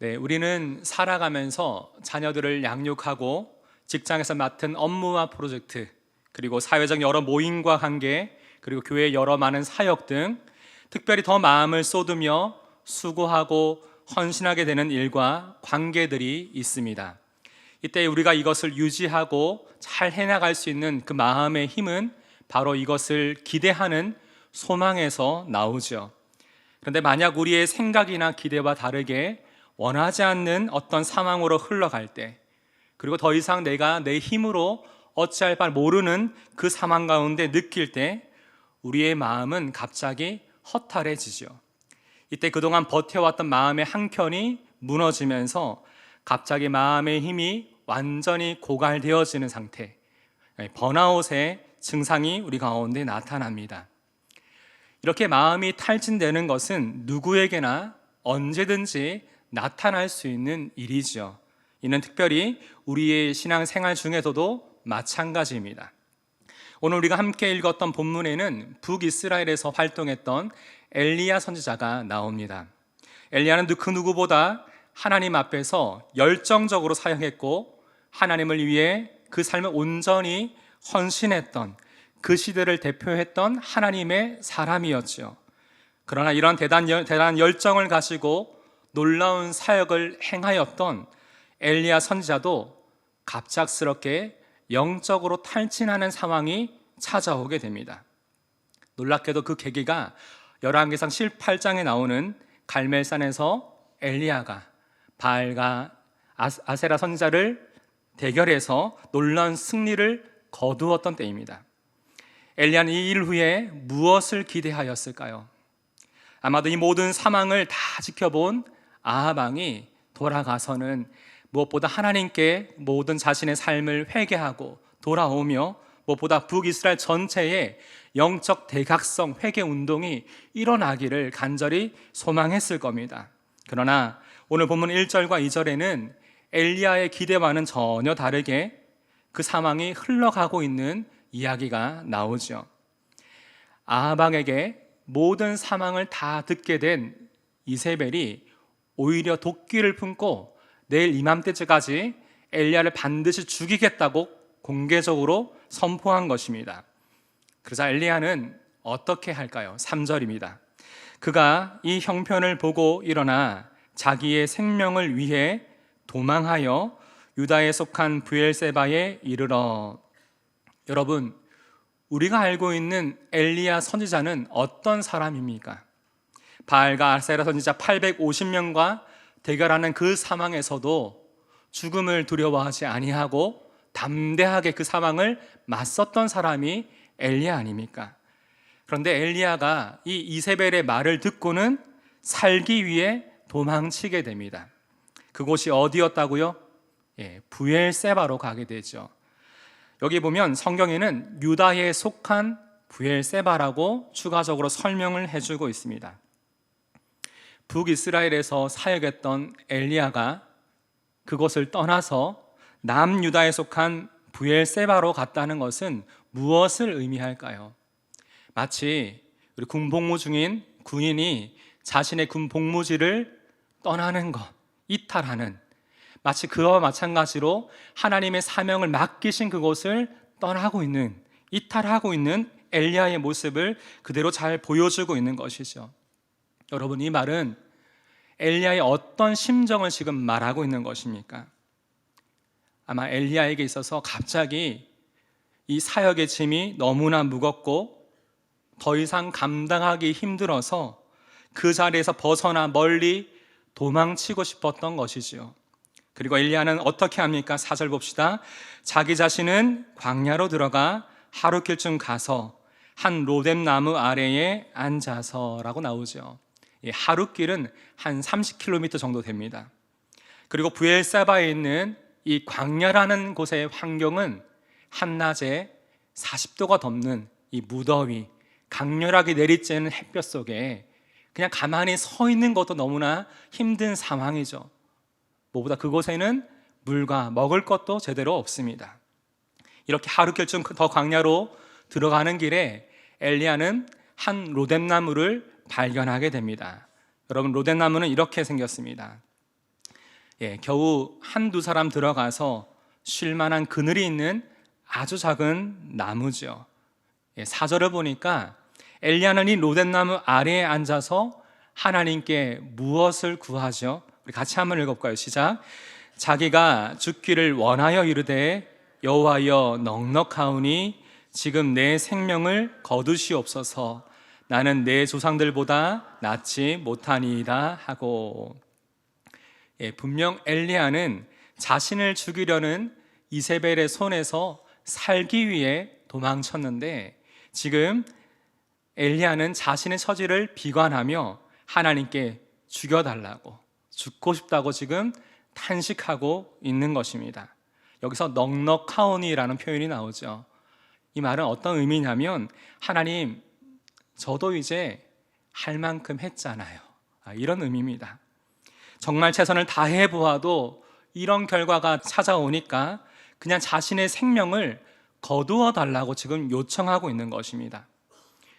네, 우리는 살아가면서 자녀들을 양육하고 직장에서 맡은 업무와 프로젝트, 그리고 사회적 여러 모임과 관계, 그리고 교회의 여러 많은 사역 등 특별히 더 마음을 쏟으며 수고하고 헌신하게 되는 일과 관계들이 있습니다. 이때 우리가 이것을 유지하고 잘 해나갈 수 있는 그 마음의 힘은 바로 이것을 기대하는 소망에서 나오죠. 그런데 만약 우리의 생각이나 기대와 다르게 원하지 않는 어떤 상황으로 흘러갈 때, 그리고 더 이상 내가 내 힘으로 어찌할 바를 모르는 그 상황 가운데 느낄 때 우리의 마음은 갑자기 허탈해지죠. 이때 그동안 버텨왔던 마음의 한켠이 무너지면서 갑자기 마음의 힘이 완전히 고갈되어지는 상태, 번아웃의 증상이 우리 가운데 나타납니다. 이렇게 마음이 탈진되는 것은 누구에게나 언제든지 나타날 수 있는 일이죠. 이는 특별히 우리의 신앙생활 중에서도 마찬가지입니다. 오늘 우리가 함께 읽었던 본문에는 북이스라엘에서 활동했던 엘리야 선지자가 나옵니다. 엘리야는 그 누구보다 하나님 앞에서 열정적으로 사역했고 하나님을 위해 그 삶을 온전히 헌신했던, 그 시대를 대표했던 하나님의 사람이었죠. 그러나 이런 대단한 열정을 가지고 놀라운 사역을 행하였던 엘리야 선지자도 갑작스럽게 영적으로 탈진하는 상황이 찾아오게 됩니다. 놀랍게도 그 계기가 열왕기상 18장에 나오는 갈멜산에서 엘리야가 바알과 아세라 선지자를 대결해서 놀라운 승리를 거두었던 때입니다. 엘리야는 이 일 후에 무엇을 기대하였을까요? 아마도 이 모든 상황을 다 지켜본 아합 왕이 돌아가서는 무엇보다 하나님께 모든 자신의 삶을 회개하고 돌아오며 무엇보다 북이스라엘 전체에 영적 대각성 회개 운동이 일어나기를 간절히 소망했을 겁니다. 그러나 오늘 본문 1절과 2절에는 엘리야의 기대와는 전혀 다르게 그 상황이 흘러가고 있는 이야기가 나오죠. 아합 왕에게 모든 상황을 다 듣게 된 이세벨이 오히려 도끼를 품고 내일 이맘때까지 엘리야를 반드시 죽이겠다고 공개적으로 선포한 것입니다. 그러자 엘리야는 어떻게 할까요? 3절입니다. 그가 이 형편을 보고 일어나 자기의 생명을 위해 도망하여 유다에 속한 브엘세바에 이르러. 여러분, 우리가 알고 있는 엘리야 선지자는 어떤 사람입니까? 바알과 아세라 선지자 850명과 대결하는 그 상황에서도 죽음을 두려워하지 아니하고 담대하게 그 상황을 맞섰던 사람이 엘리야 아닙니까? 그런데 엘리야가 이 이세벨의 말을 듣고는 살기 위해 도망치게 됩니다. 그곳이 어디였다고요? 브엘세바로 가게 되죠. 여기 보면 성경에는 유다에 속한 브엘세바라고 추가적으로 설명을 해주고 있습니다. 북이스라엘에서 사역했던 엘리야가 그것을 떠나서 남유다에 속한 브엘세바로 갔다는 것은 무엇을 의미할까요? 마치 우리 군복무 중인 군인이 자신의 군복무지를 떠나는 것, 이탈하는, 마치 그와 마찬가지로 하나님의 사명을 맡기신 그곳을 떠나고 있는, 이탈하고 있는 엘리야의 모습을 그대로 잘 보여주고 있는 것이죠. 여러분, 이 말은 엘리야의 어떤 심정을 지금 말하고 있는 것입니까? 아마 엘리야에게 있어서 갑자기 이 사역의 짐이 너무나 무겁고 더 이상 감당하기 힘들어서 그 자리에서 벗어나 멀리 도망치고 싶었던 것이지요. 그리고 엘리야는 어떻게 합니까? 4절 봅시다. 자기 자신은 광야로 들어가 하루길쯤 가서 한 로뎀 나무 아래에 앉아서라고 나오죠. 하룻길은 한 30km 정도 됩니다. 그리고 브엘세바에 있는 이 광야라는 곳의 환경은 한낮에 40도가 넘는 이 무더위, 강렬하게 내리쬐는 햇볕 속에 그냥 가만히 서 있는 것도 너무나 힘든 상황이죠. 무엇보다 그곳에는 물과 먹을 것도 제대로 없습니다. 이렇게 하루길쯤 더 광야로 들어가는 길에 엘리야는 한 로뎀나무를 발견하게 됩니다. 여러분, 로뎀나무는 이렇게 생겼습니다. 겨우 한두 사람 들어가서 쉴 만한 그늘이 있는 아주 작은 나무죠. 4절을 보니까 엘리야는 이 로댓나무 아래에 앉아서 하나님께 무엇을 구하죠? 우리 같이 한번 읽어볼까요? 시작. 자기가 죽기를 원하여 이르되 여호와여 넉넉하오니 지금 내 생명을 거두시옵소서. 나는 내 조상들보다 낫지 못하니이다 하고. 분명 엘리야는 자신을 죽이려는 이세벨의 손에서 살기 위해 도망쳤는데, 지금 엘리야는 자신의 처지를 비관하며 하나님께 죽여달라고, 죽고 싶다고 지금 탄식하고 있는 것입니다. 여기서 넉넉하오니라는 표현이 나오죠. 이 말은 어떤 의미냐면, 하나님, 저도 이제 할 만큼 했잖아요, 이런 의미입니다. 정말 최선을 다해 보아도 이런 결과가 찾아오니까 그냥 자신의 생명을 거두어 달라고 지금 요청하고 있는 것입니다.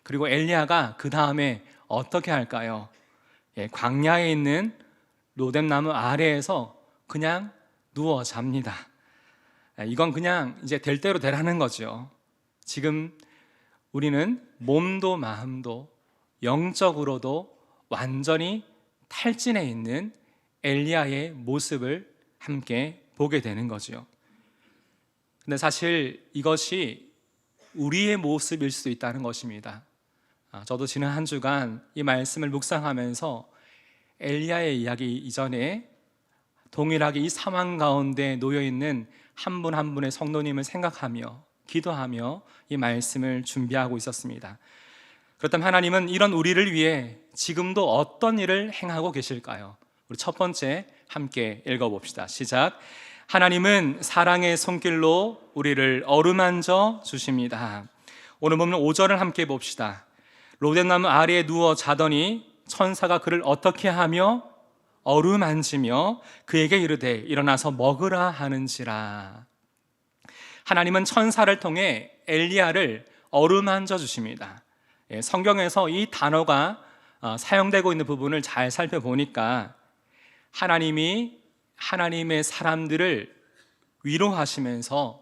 그리고 엘리야가 그 다음에 어떻게 할까요? 광야에 있는 로뎀나무 아래에서 그냥 누워 잡니다. 이건 그냥 이제 될 대로 되라는 거죠. 지금 우리는 몸도 마음도 영적으로도 완전히 탈진해 있는 엘리야의 모습을 함께 보게 되는 거죠. 근데 사실 이것이 우리의 모습일 수도 있다는 것입니다. 저도 지난 한 주간 이 말씀을 묵상하면서 엘리야의 이야기 이전에 동일하게 이 상황 가운데 놓여있는 한 분 한 분의 성도님을 생각하며 기도하며 이 말씀을 준비하고 있었습니다. 그렇다면 하나님은 이런 우리를 위해 지금도 어떤 일을 행하고 계실까요? 우리 첫 번째 함께 읽어봅시다. 시작. 하나님은 사랑의 손길로 우리를 어루만져 주십니다. 오늘 보면 5절을 함께 봅시다. 로뎀나무 아래에 누워 자더니 천사가 그를 어떻게 하며 어루만지며 그에게 이르되 일어나서 먹으라 하는지라. 하나님은 천사를 통해 엘리야를 어루만져 주십니다. 성경에서 이 단어가 사용되고 있는 부분을 잘 살펴보니까 하나님이 하나님의 사람들을 위로하시면서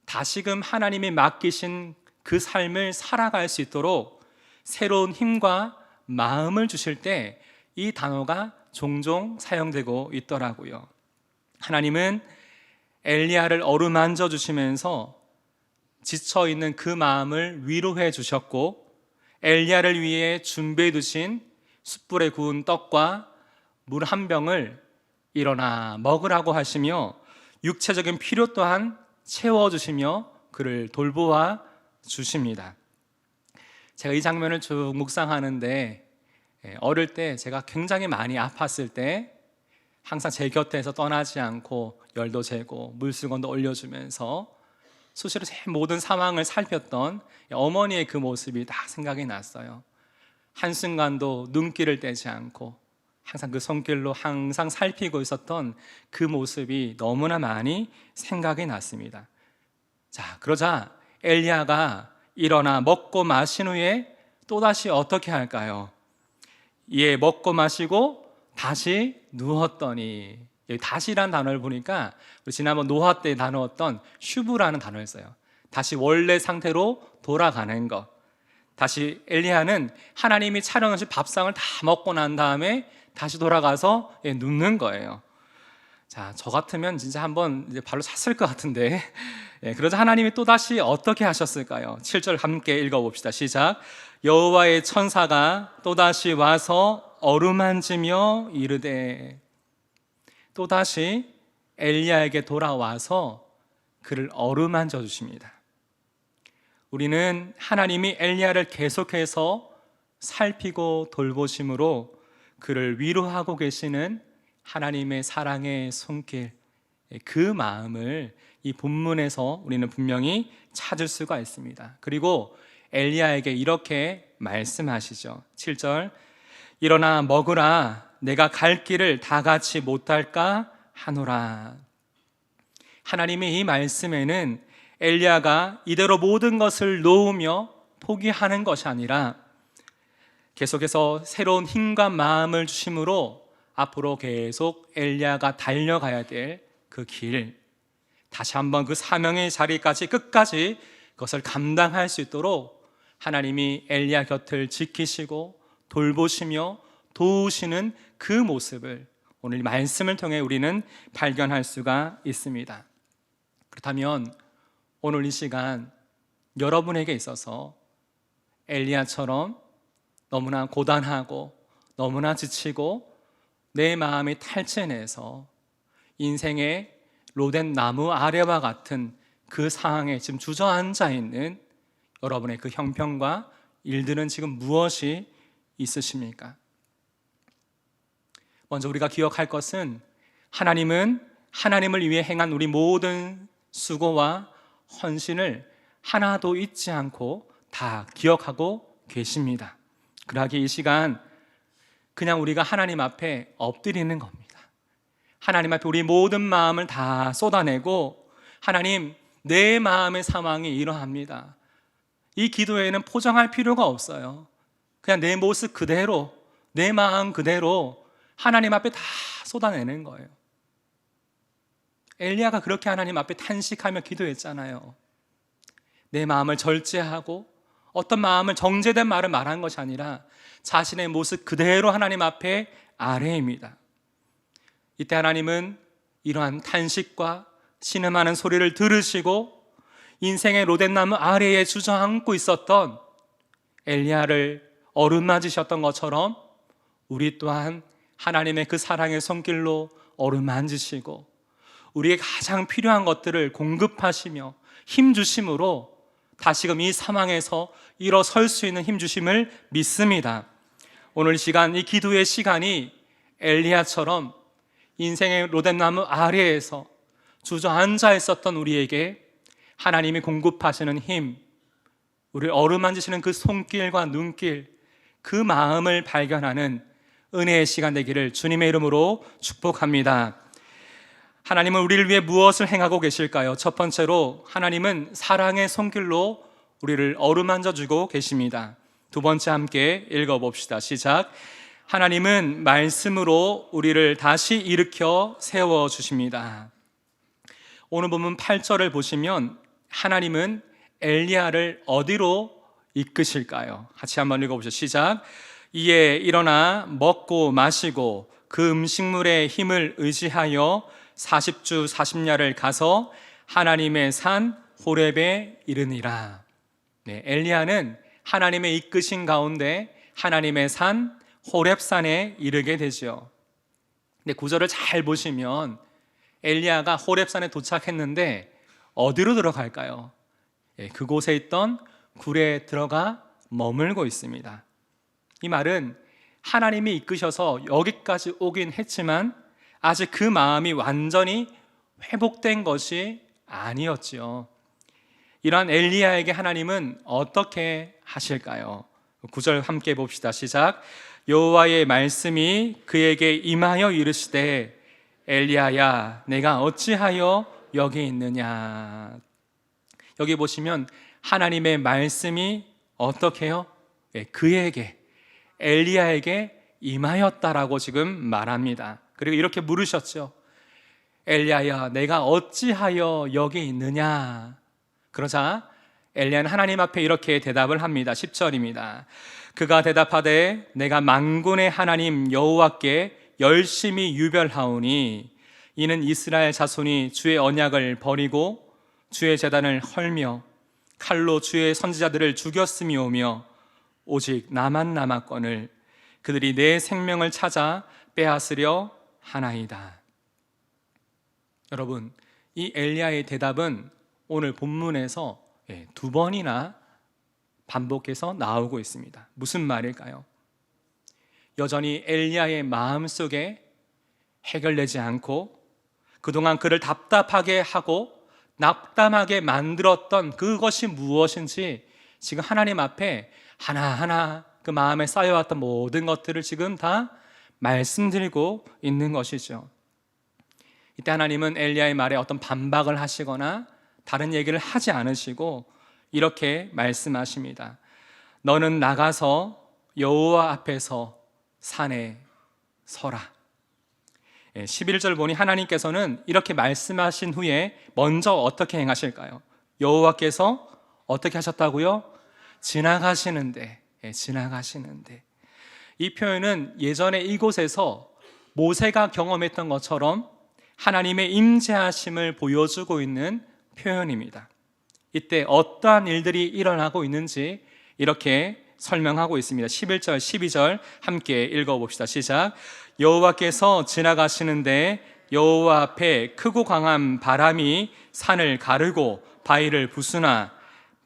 다시금 하나님이 맡기신 그 삶을 살아갈 수 있도록 새로운 힘과 마음을 주실 때 이 단어가 종종 사용되고 있더라고요. 하나님은 엘리야를 어루만져 주시면서 지쳐있는 그 마음을 위로해 주셨고, 엘리야를 위해 준비해 두신 숯불에 구운 떡과 물 한 병을 일어나 먹으라고 하시며 육체적인 필요 또한 채워주시며 그를 돌보아 주십니다. 제가 이 장면을 쭉 묵상하는데, 어릴 때 제가 굉장히 많이 아팠을 때 항상 제 곁에서 떠나지 않고 열도 재고 물수건도 올려주면서 수시로 제 모든 상황을 살폈던 어머니의 그 모습이 다 생각이 났어요. 한순간도 눈길을 떼지 않고 항상 그 손길로 항상 살피고 있었던 그 모습이 너무나 많이 생각이 났습니다. 자, 그러자 엘리야가 일어나 먹고 마신 후에 또다시 어떻게 할까요? 먹고 마시고 다시 누웠더니, 여기 다시란 단어를 보니까 우리 지난번 노화 때 다루었던 슈브라는 단어를 써요. 다시 원래 상태로 돌아가는 것. 다시 엘리야는 하나님이 차려놓으신 밥상을 다 먹고 난 다음에 다시 돌아가서 눕는 거예요. 자, 저 같으면 진짜 한번 이제 발로 찼을 것 같은데, 그러자 하나님이 또 다시 어떻게 하셨을까요? 7절 함께 읽어봅시다. 시작. 여호와의 천사가 또 다시 와서 어루만지며 이르되, 또 다시 엘리야에게 돌아와서 그를 어루만져 주십니다. 우리는 하나님이 엘리야를 계속해서 살피고 돌보심으로 그를 위로하고 계시는 하나님의 사랑의 손길, 그 마음을 이 본문에서 우리는 분명히 찾을 수가 있습니다. 그리고 엘리야에게 이렇게 말씀하시죠. 7절. 일어나 먹으라, 내가 갈 길을 다 같이 못할까 하노라. 하나님의 이 말씀에는 엘리야가 이대로 모든 것을 놓으며 포기하는 것이 아니라 계속해서 새로운 힘과 마음을 주심으로 앞으로 계속 엘리야가 달려가야 될 그 길, 다시 한번 그 사명의 자리까지 끝까지 그것을 감당할 수 있도록 하나님이 엘리야 곁을 지키시고 돌보시며 도우시는 그 모습을 오늘 말씀을 통해 우리는 발견할 수가 있습니다. 그렇다면 오늘 이 시간 여러분에게 있어서 엘리야처럼 너무나 고단하고 너무나 지치고 내 마음이 탈진해서 인생의 로된 나무 아래와 같은 그 상황에 지금 주저앉아 있는 여러분의 그 형편과 일들은 지금 무엇이 있으십니까? 먼저 우리가 기억할 것은 하나님은 하나님을 위해 행한 우리 모든 수고와 헌신을 하나도 잊지 않고 다 기억하고 계십니다. 그러기에 이 시간 그냥 우리가 하나님 앞에 엎드리는 겁니다. 하나님 앞에 우리 모든 마음을 다 쏟아내고 하나님, 내 마음의 상황이 이러합니다. 이 기도에는 포장할 필요가 없어요. 그냥 내 모습 그대로, 내 마음 그대로 하나님 앞에 다 쏟아내는 거예요. 엘리야가 그렇게 하나님 앞에 탄식하며 기도했잖아요. 내 마음을 절제하고 어떤 마음을 정제된 말을 말한 것이 아니라 자신의 모습 그대로 하나님 앞에 아뢰입니다. 이때 하나님은 이러한 탄식과 신음하는 소리를 들으시고 인생의 로댓나무 아래에 주저앉고 있었던 엘리야를 어루만지셨던 것처럼 우리 또한 하나님의 그 사랑의 손길로 어루만지시고 우리에게 가장 필요한 것들을 공급하시며 힘주심으로 다시금 이 상황에서 일어설 수 있는 힘주심을 믿습니다. 오늘 시간, 이 기도의 시간이 엘리야처럼 인생의 로댓나무 아래에서 주저앉아 있었던 우리에게 하나님이 공급하시는 힘, 우리를 어루만지시는 그 손길과 눈길, 그 마음을 발견하는 은혜의 시간 되기를 주님의 이름으로 축복합니다. 하나님은 우리를 위해 무엇을 행하고 계실까요? 첫 번째로 하나님은 사랑의 손길로 우리를 어루만져주고 계십니다. 두 번째 함께 읽어봅시다. 시작. 하나님은 말씀으로 우리를 다시 일으켜 세워주십니다. 오늘 본문 8절을 보시면 하나님은 엘리야를 어디로 이끄실까요? 같이 한번 읽어보시죠. 시작. 이에 일어나 먹고 마시고 그 음식물의 힘을 의지하여 40주 40야를 가서 하나님의 산 호렙에 이르니라. 네, 엘리야는 하나님의 이끄신 가운데 하나님의 산 호렙산에 이르게 되죠. 근데 구절을 잘 보시면 엘리야가 호렙산에 도착했는데 어디로 들어갈까요? 그곳에 있던 굴에 들어가 머물고 있습니다. 이 말은 하나님이 이끄셔서 여기까지 오긴 했지만 아직 그 마음이 완전히 회복된 것이 아니었지요. 이러한 엘리야에게 하나님은 어떻게 하실까요? 9절 함께 봅시다. 시작. 여호와의 말씀이 그에게 임하여 이르시되 엘리야야 내가 어찌하여 여기 있느냐. 여기 보시면 하나님의 말씀이 어떻게 해요? 그에게, 엘리야에게 임하였다라고 지금 말합니다. 그리고 이렇게 물으셨죠. 엘리야야 내가 어찌하여 여기 있느냐. 그러자 엘리야는 하나님 앞에 이렇게 대답을 합니다. 10절입니다. 그가 대답하되 내가 만군의 하나님 여호와께 열심히 유별하오니 이는 이스라엘 자손이 주의 언약을 버리고 주의 제단을 헐며 칼로 주의 선지자들을 죽였음이오며 오직 나만 남았거늘 그들이 내 생명을 찾아 빼앗으려 하나이다. 여러분, 이 엘리야의 대답은 오늘 본문에서 두 번이나 반복해서 나오고 있습니다. 무슨 말일까요? 여전히 엘리야의 마음속에 해결되지 않고 그동안 그를 답답하게 하고 낙담하게 만들었던 그것이 무엇인지 지금 하나님 앞에 하나하나 그 마음에 쌓여왔던 모든 것들을 지금 다 말씀드리고 있는 것이죠. 이때 하나님은 엘리야의 말에 어떤 반박을 하시거나 다른 얘기를 하지 않으시고 이렇게 말씀하십니다. 너는 나가서 여호와 앞에서 산에 서라. 11절 보니 하나님께서는 이렇게 말씀하신 후에 먼저 어떻게 행하실까요? 여호와께서 어떻게 하셨다고요? 지나가시는데, 지나가시는데. 이 표현은 예전에 이곳에서 모세가 경험했던 것처럼 하나님의 임재하심을 보여주고 있는 표현입니다. 이때 어떠한 일들이 일어나고 있는지 이렇게 설명하고 있습니다. 11절, 12절 함께 읽어봅시다. 시작. 여호와께서 지나가시는데 여호와 앞에 크고 강한 바람이 산을 가르고 바위를 부수나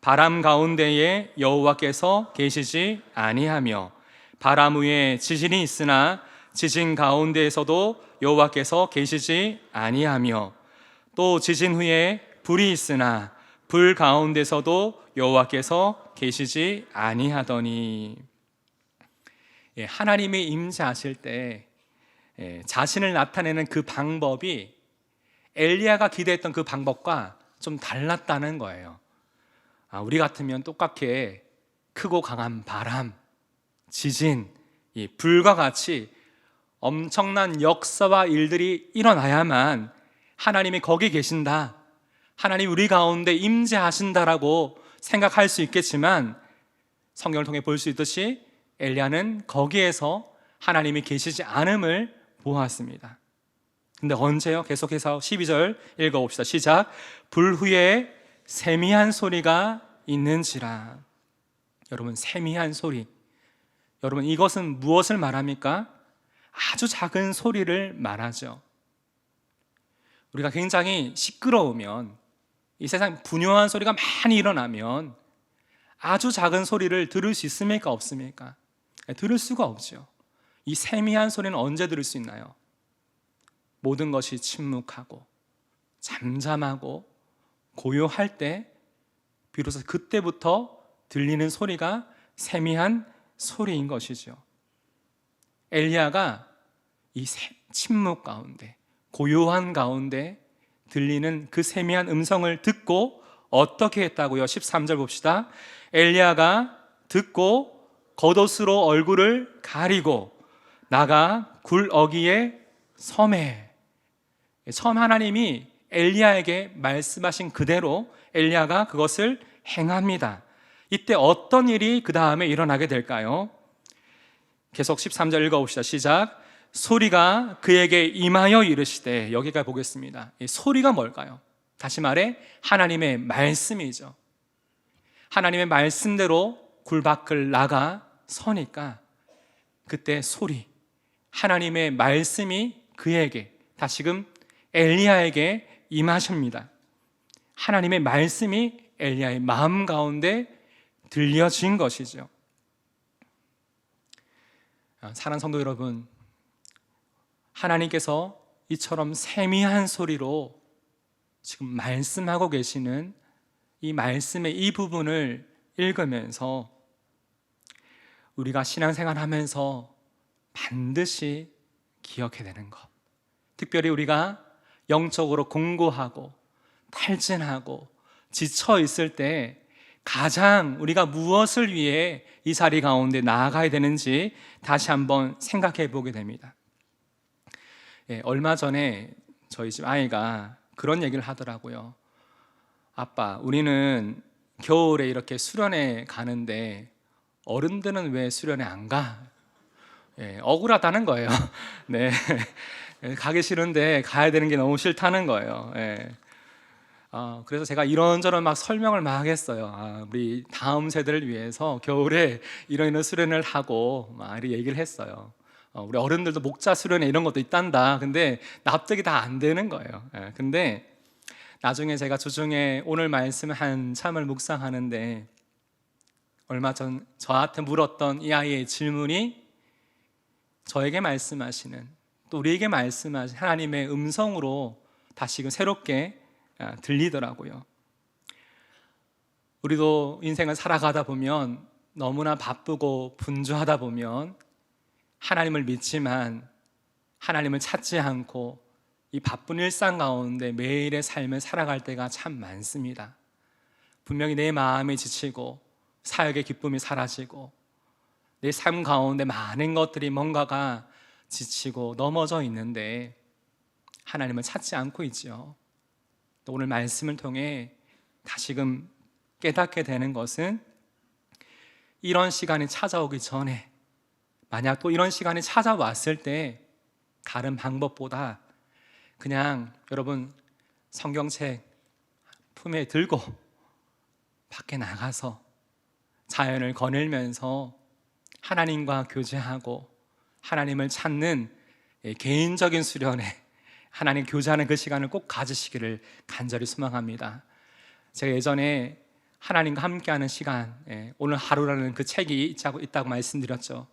바람 가운데에 여호와께서 계시지 아니하며 바람 위에 지진이 있으나 지진 가운데에서도 여호와께서 계시지 아니하며 또 지진 후에 불이 있으나 불 가운데서도 여호와께서 계시지 아니하더니. 하나님이 임재하실 때 자신을 나타내는 그 방법이 엘리야가 기대했던 그 방법과 좀 달랐다는 거예요. 우리 같으면 똑같게 크고 강한 바람, 지진, 불과 같이 엄청난 역사와 일들이 일어나야만 하나님이 거기 계신다, 하나님 우리 가운데 임재하신다라고 생각할 수 있겠지만, 성경을 통해 볼 수 있듯이 엘리야는 거기에서 하나님이 계시지 않음을 보았습니다. 근데 언제요? 계속해서 12절 읽어봅시다. 시작. 불 후에 세미한 소리가 있는지라. 여러분, 세미한 소리, 여러분, 이것은 무엇을 말합니까? 아주 작은 소리를 말하죠. 우리가 굉장히 시끄러우면, 이 세상 분요한 소리가 많이 일어나면 아주 작은 소리를 들을 수 있습니까? 없습니까? 들을 수가 없죠. 이 세미한 소리는 언제 들을 수 있나요? 모든 것이 침묵하고 잠잠하고 고요할 때 비로소 그때부터 들리는 소리가 세미한 소리인 것이죠. 엘리야가 이 침묵 가운데, 고요한 가운데 들리는 그 세미한 음성을 듣고 어떻게 했다고요? 13절 봅시다. 엘리야가 듣고 겉옷으로 얼굴을 가리고 나가 굴 어귀에 섬에. 처음 하나님이 엘리야에게 말씀하신 그대로 엘리야가 그것을 행합니다. 이때 어떤 일이 그 다음에 일어나게 될까요? 계속 13절 읽어봅시다. 시작. 소리가 그에게 임하여 이르시되. 여기까지 보겠습니다. 이 소리가 뭘까요? 다시 말해 하나님의 말씀이죠. 하나님의 말씀대로 굴 밖을 나가 서니까 그때 소리, 하나님의 말씀이 그에게, 다시금 엘리야에게 임하십니다. 하나님의 말씀이 엘리야의 마음 가운데 들려진 것이죠. 사랑하는 성도 여러분, 하나님께서 이처럼 세미한 소리로 지금 말씀하고 계시는 이 말씀의 이 부분을 읽으면서 우리가 신앙생활 하면서 반드시 기억해야 되는 것, 특별히 우리가 영적으로 공고하고 탈진하고 지쳐 있을 때 가장 우리가 무엇을 위해 이 자리 가운데 나아가야 되는지 다시 한번 생각해 보게 됩니다. 얼마 전에 저희 집 아이가 그런 얘기를 하더라고요. 아빠, 우리는 겨울에 이렇게 수련회 가는데 어른들은 왜 수련회 안 가? 억울하다는 거예요. 네, 가기 싫은데 가야 되는 게 너무 싫다는 거예요. 그래서 제가 이런저런 막 설명을 막 했어요. 우리 다음 세대를 위해서 겨울에 이런 수련을 하고 막 이렇게 얘기를 했어요. 우리 어른들도 목자 수련회 이런 것도 있단다. 근데 납득이 다 안 되는 거예요. 근데 나중에 제가 주중에 오늘 말씀 한참을 묵상하는데 얼마 전 저한테 물었던 이 아이의 질문이 저에게 말씀하시는, 또 우리에게 말씀하신 하나님의 음성으로 다시금 새롭게 들리더라고요. 우리도 인생을 살아가다 보면 너무나 바쁘고 분주하다 보면 하나님을 믿지만 하나님을 찾지 않고 이 바쁜 일상 가운데 매일의 삶을 살아갈 때가 참 많습니다. 분명히 내 마음이 지치고 사역의 기쁨이 사라지고 내 삶 가운데 많은 것들이 뭔가가 지치고 넘어져 있는데 하나님을 찾지 않고 있지요. 또 오늘 말씀을 통해 다시금 깨닫게 되는 것은 이런 시간이 찾아오기 전에, 만약 또 이런 시간이 찾아왔을 때 다른 방법보다 그냥 여러분 성경책 품에 들고 밖에 나가서 자연을 거닐면서 하나님과 교제하고 하나님을 찾는 개인적인 수련회, 하나님 교제하는 그 시간을 꼭 가지시기를 간절히 소망합니다. 제가 예전에 하나님과 함께하는 시간, 오늘 하루라는 그 책이 있다고 말씀드렸죠.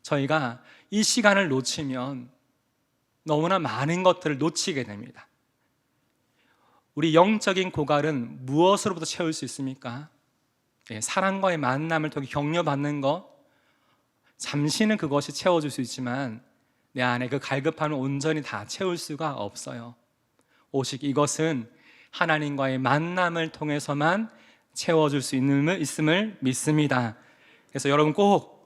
저희가 이 시간을 놓치면 너무나 많은 것들을 놓치게 됩니다. 우리 영적인 고갈은 무엇으로부터 채울 수 있습니까? 사랑과의 만남을 통해 격려받는 것, 잠시는 그것이 채워줄 수 있지만 내 안에 그 갈급함을 온전히 다 채울 수가 없어요. 오직 이것은 하나님과의 만남을 통해서만 채워줄 수 있음을 믿습니다. 그래서 여러분 꼭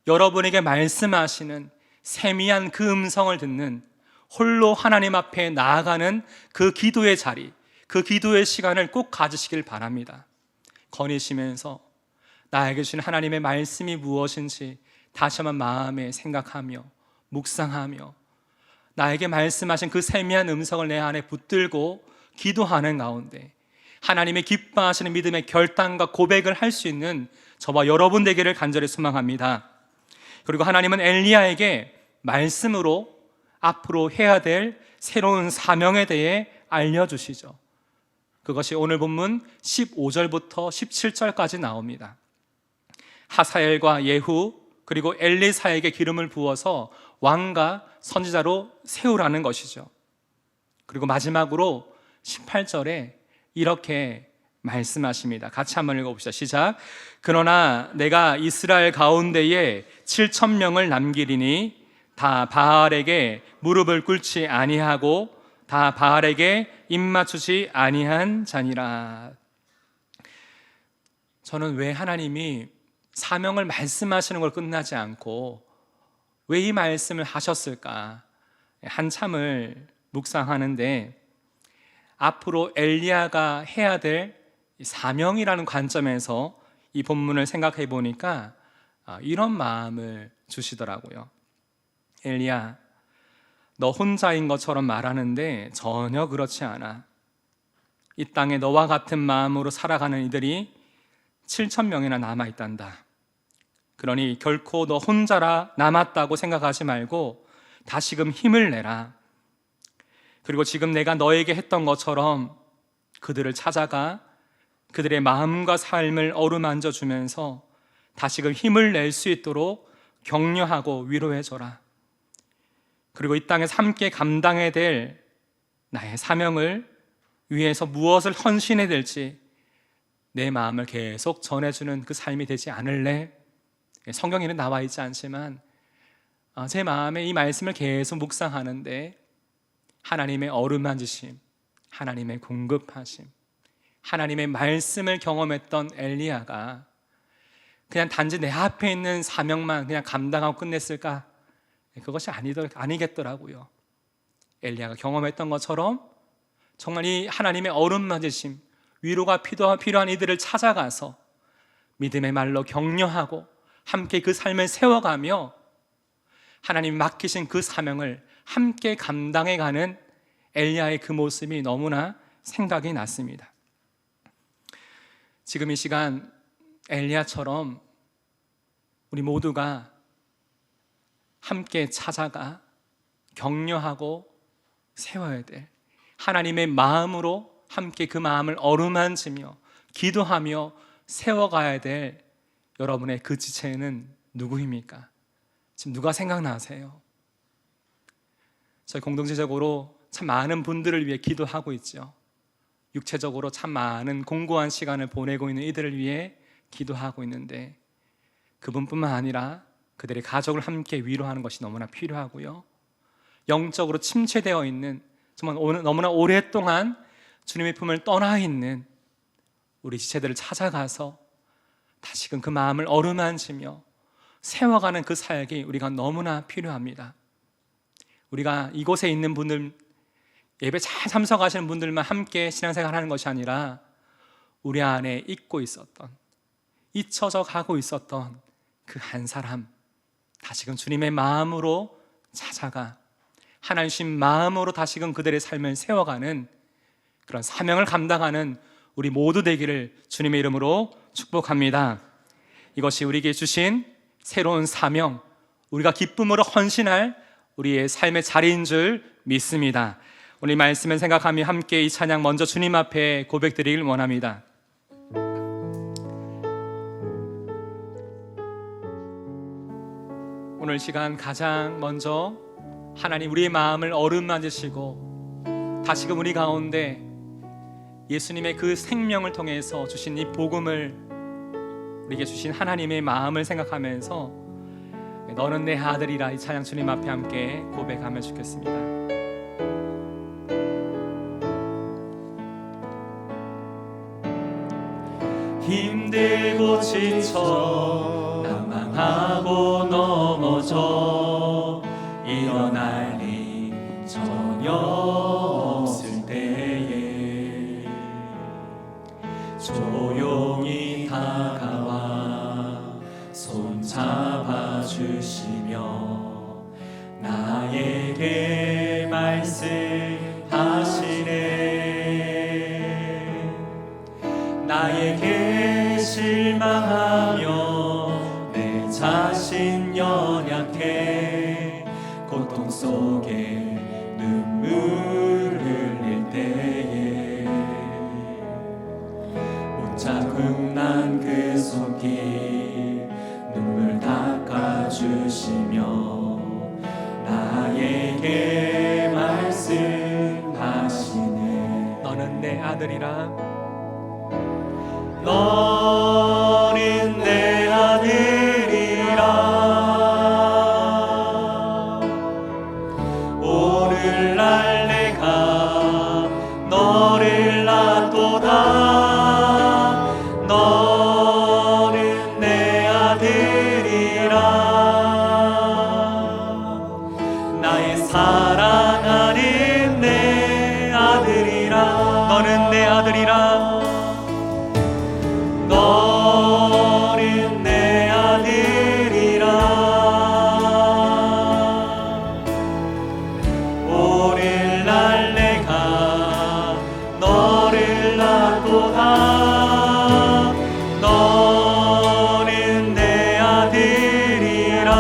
여러분에게 말씀하시는 세미한 그 음성을 듣는, 홀로 하나님 앞에 나아가는 그 기도의 자리, 그 기도의 시간을 꼭 가지시길 바랍니다. 거니시면서 나에게 주신 하나님의 말씀이 무엇인지 다시 한번 마음에 생각하며 묵상하며 나에게 말씀하신 그 세미한 음성을 내 안에 붙들고 기도하는 가운데 하나님의 기뻐하시는 믿음의 결단과 고백을 할 수 있는 저와 여러분 되기를 간절히 소망합니다. 그리고 하나님은 엘리야에게 말씀으로 앞으로 해야 될 새로운 사명에 대해 알려주시죠. 그것이 오늘 본문 15절부터 17절까지 나옵니다. 하사엘과 예후 그리고 엘리사에게 기름을 부어서 왕과 선지자로 세우라는 것이죠. 그리고 마지막으로 18절에 이렇게 말씀하십니다. 같이 한번 읽어봅시다. 시작. 그러나 내가 이스라엘 가운데에 7,000명을 남기리니 다 바알에게 무릎을 꿇지 아니하고 다 바알에게 입맞추지 아니한 자니라. 저는 왜 하나님이 사명을 말씀하시는 걸 끝나지 않고 왜 이 말씀을 하셨을까 한참을 묵상하는데, 앞으로 엘리야가 해야 될 사명이라는 관점에서 이 본문을 생각해 보니까 이런 마음을 주시더라고요. 엘리야, 너 혼자인 것처럼 말하는데 전혀 그렇지 않아. 이 땅에 너와 같은 마음으로 살아가는 이들이 7,000명이나 남아있단다. 그러니 결코 너 혼자라 남았다고 생각하지 말고 다시금 힘을 내라. 그리고 지금 내가 너에게 했던 것처럼 그들을 찾아가 그들의 마음과 삶을 어루만져 주면서 다시금 힘을 낼 수 있도록 격려하고 위로해줘라. 그리고 이 땅에서 함께 감당해야 될 나의 사명을 위해서 무엇을 헌신해야 될지 내 마음을 계속 전해주는 그 삶이 되지 않을래? 성경에는 나와 있지 않지만 제 마음에 이 말씀을 계속 묵상하는데 하나님의 어루만지심, 하나님의 공급하심, 하나님의 말씀을 경험했던 엘리야가 그냥 단지 내 앞에 있는 사명만 그냥 감당하고 끝냈을까? 그것이 아니겠더라고요. 엘리야가 경험했던 것처럼 정말 이 하나님의 어루만지심, 위로가 필요한 이들을 찾아가서 믿음의 말로 격려하고 함께 그 삶을 세워가며 하나님 맡기신 그 사명을 함께 감당해가는 엘리야의 그 모습이 너무나 생각이 났습니다. 지금 이 시간 엘리야처럼 우리 모두가 함께 찾아가 격려하고 세워야 될 하나님의 마음으로 함께 그 마음을 어루만지며 기도하며 세워가야 될 여러분의 그 지체는 누구입니까? 지금 누가 생각나세요? 저희 공동체적으로 참 많은 분들을 위해 기도하고 있죠. 육체적으로 참 많은 공고한 시간을 보내고 있는 이들을 위해 기도하고 있는데 그분뿐만 아니라 그들의 가족을 함께 위로하는 것이 너무나 필요하고요. 영적으로 침체되어 있는 정말 너무나 오랫동안 주님의 품을 떠나 있는 우리 지체들을 찾아가서 다시금 그 마음을 어루만지며 세워가는 그 사역이 우리가 너무나 필요합니다. 우리가 이곳에 있는 분들 예배 잘 참석하시는 분들만 함께 신앙생활 하는 것이 아니라 우리 안에 잊고 있었던, 잊혀져 가고 있었던 그 한 사람, 다시금 주님의 마음으로 찾아가 하나님 주신 마음으로 다시금 그들의 삶을 세워가는 그런 사명을 감당하는 우리 모두 되기를 주님의 이름으로 축복합니다. 이것이 우리에게 주신 새로운 사명, 우리가 기쁨으로 헌신할 우리의 삶의 자리인 줄 믿습니다. 오늘 말씀을 생각하며 함께 이 찬양 먼저 주님 앞에 고백드리길 원합니다. 오늘 시간 가장 먼저 하나님 우리의 마음을 어루만지시고 다시금 우리 가운데 예수님의 그 생명을 통해서 주신 이 복음을 우리에게 주신 하나님의 마음을 생각하면서 너는 내 아들이라 이 찬양 주님 앞에 함께 고백하면 좋겠습니다. 힘들고 지쳐 낭망하고 넘어져 일어날 리 전혀 없을 때에 조용히 다가와 손 잡아주시며 나에게 말씀하시네. 나에게 실망하며 내 자신 연약해 고통 속에 눈물을 흘릴 때에 못자국 난 그 손길 눈물 닦아주시며 나에게 말씀하시네. 너는 내 아들이라, 너는 내 아들이라. 오늘날 내가 너를 낳도다. 너는 내 아들이라. 나의 사랑하는 내 아들이라. 너는 내 아들이라. 너는 내 아들이라. 오늘날 내가 너를 낳도다. 너는 내 아들이라.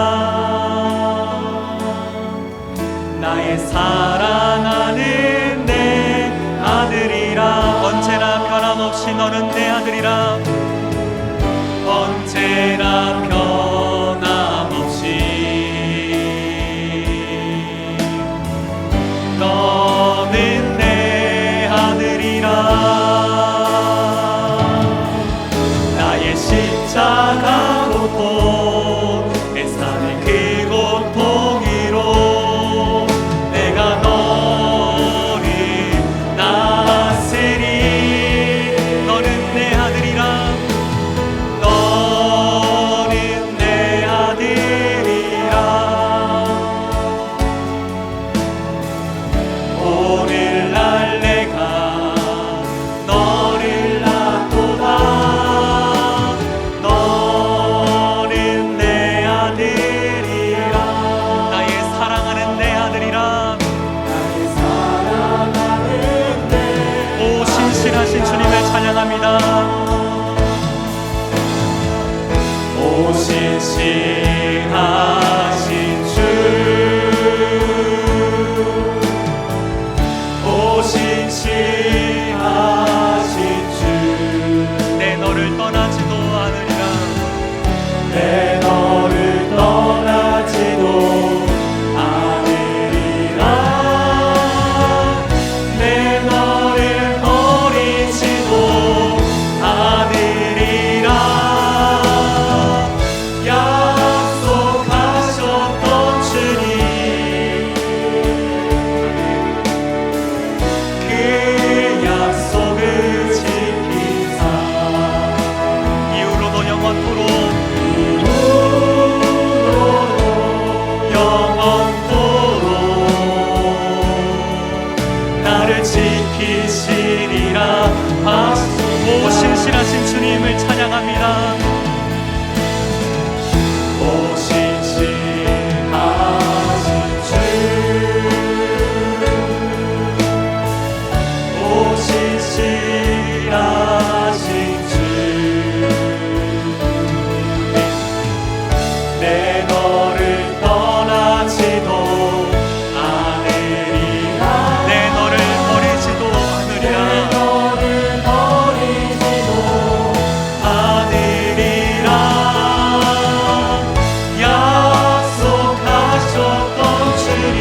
나의 사랑하는 내 아들이라. 언제나 변함없이 너는 내 아들이라. 언제나 변함없이 너는 내 아들이라. 나의 십자가 고통 애산의 그 고통으로 내가 너를 낳았으니 너는 내 아들이라. 너는 내 아들이라. 오늘날 내가 너를 낳도다. 너는 내 아들이라. 나의 사랑하는 내 아들이라. 나의 사랑하는 내. 오 신실하신 주님을 찬양합니다. 오 신실하신 주, 오 신실하신 주. 내 너를 떠나지도 않으리라. 내 너를 떠나지도 않으리라. 내 너를 버리지도 않으리라. 나를 지키시리라. 오 신실하신 주님을 찬양합니다. 오 신실하신 주, 오 신실하신 주, 내 너를 떠나지도 않으리라. 내 너를 버리지도 않으리라. 약속하셨던 주님,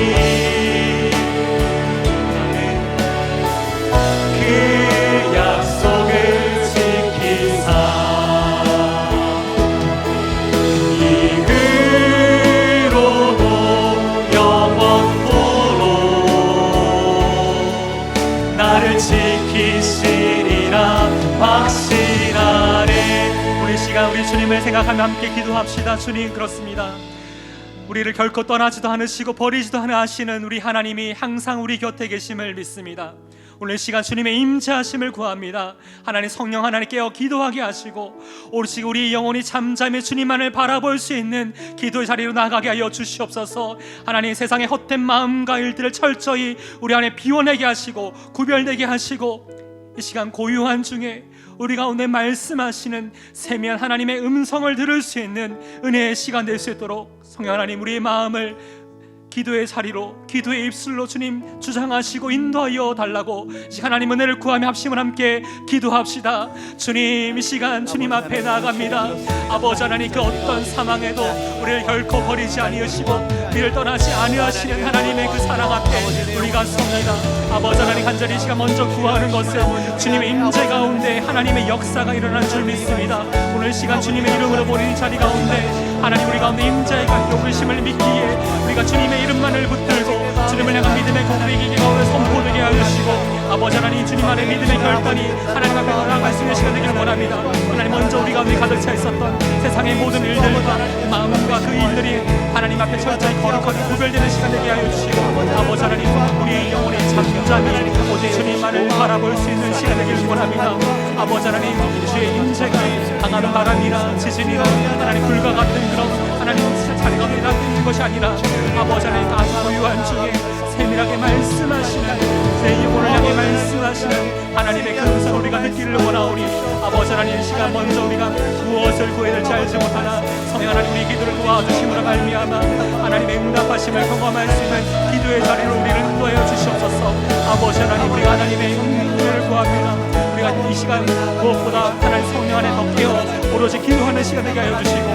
그 약속을 지키사 이후로도 영원토록 나를 지키시리라 확신하네. 우리 시간 우리 주님을 생각하며 함께 기도합시다. 주님, 그렇습니다. 우리를 결코 떠나지도 않으시고 버리지도 않으시는 우리 하나님이 항상 우리 곁에 계심을 믿습니다. 오늘 시간 주님의 임재하심을 구합니다. 하나님 성령 하나님 깨어 기도하게 하시고 오직 우리 영혼이 잠잠히 주님만을 바라볼 수 있는 기도의 자리로 나가게 하여 주시옵소서. 하나님 세상의 헛된 마음과 일들을 철저히 우리 안에 비워내게 하시고 구별되게 하시고 이 시간 고요한 중에 우리 가운데 말씀하시는 세미한 하나님의 음성을 들을 수 있는 은혜의 시간 될 수 있도록 성령 하나님 우리의 마음을 기도의 자리로 기도의 입술로 주님 주장하시고 인도하여 달라고 하나님 은혜를 구하며 합심을 함께 기도합시다. 주님, 이 시간 주님 앞에 나아갑니다. 아버지 하나님, 그 어떤 상황에도 우리를 결코 버리지 아니하시고 우리를 떠나지 아니하시는 하나님의 그 사랑 앞에 우리가 섭니다. 아버지 하나님, 간절히 이 시간 먼저 구하는 것은 주님의 임재 가운데 하나님의 역사가 일어난 줄 믿습니다. 오늘 시간 주님의 이름으로 모인 자리 가운데 하나님 우리 가운데 임재가 오르심을 믿기에 우리가 주님의 이름만을 붙들고 주님을 향한 믿음의 고백이 가운데 선포되게 하시고 아버지 하나님 주님 안에 믿음의 결단이 하나님 앞에 나아갈 수 있는 시간 되기를 원합니다. 하나님 먼저 우리 가운데 가득 차 있었던 세상의 모든 일들과 마음과 그 일들이 하나님 앞에 철저히 거룩하게 구별되는 시간 되게 하여 주시고 아버지 하나님 우리 영혼이 잠잠히 오직 주님만을 바라볼 수 있는 시간 되기를 원합니다. 아버지 하나님 주의 임재가 강한 바람이나 지진이나 하나님 불과 같은 그런 하나님 자리가 있는 것이 아니라 아버지 하나님 아주 고요한 중에 세밀하게 말씀하시는 내 영혼을 향해 말씀하시는 하나님의 그 음성을 우리가 듣기를 원하오니 아버지 하나님 이 시간 먼저 우리가 무엇을 구해야 될지 알지 못하나 성령 하나님 우리 기도를 도와주심으로 말미암아 하나님의 응답하심을 경험할 수 있는 기도의 자리로 우리를 인도하여 주시옵소서. 아버지 하나님 우리가 하나님의 은혜를 구합니다. 우리가 이 시간 무엇보다 하나님 성령 안에 더 깨어 오로지 기도하는 시간 되게 하여 주시고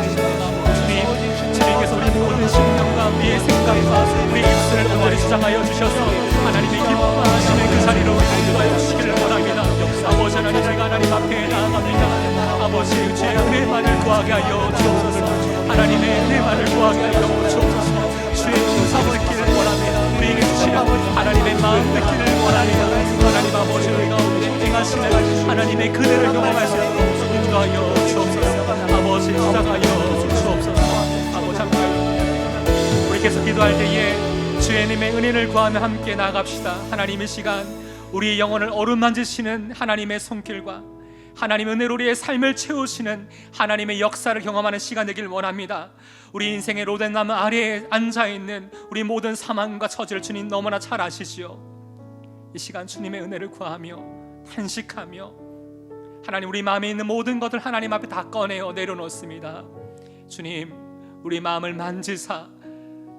주님께서 우리 모든 심령과 우리의 생각과 우리 입술을 온전히 주장하여 주셔서 하나님의 기뻐하시는 그 자리로 우리를 인도하여 주시기를 원합니다. 아버지 하나님 우리가 하나님 앞에 나아갑니다. 아버지 주의 은혜만을 구하게 하여 주옵소서. 하나님의 은혜만을 구하게 하여 주옵소서. 주의 인사를 듣기를 원합니다. 우리에게 주시는 하나님의 마음 듣기를 원합니다. 하나님 아버지 우리가 행하시는 하나님의 그대를 경험할 수 있도록 인도하여 주옵소서. 아버지 주장하여 주옵소서. 우리께서 기도할 때에 주님의 은혜를 구하며 함께 나아갑시다. 하나님의 시간 우리의 영혼을 어루만지시는 하나님의 손길과 하나님의 은혜로 우리의 삶을 채우시는 하나님의 역사를 경험하는 시간 되길 원합니다. 우리 인생의 로덴나무 아래에 앉아있는 우리 모든 상황과 처지를 주님 너무나 잘 아시지요. 이 시간 주님의 은혜를 구하며 탄식하며 하나님 우리 마음에 있는 모든 것을 하나님 앞에 다 꺼내어 내려놓습니다. 주님 우리 마음을 만지사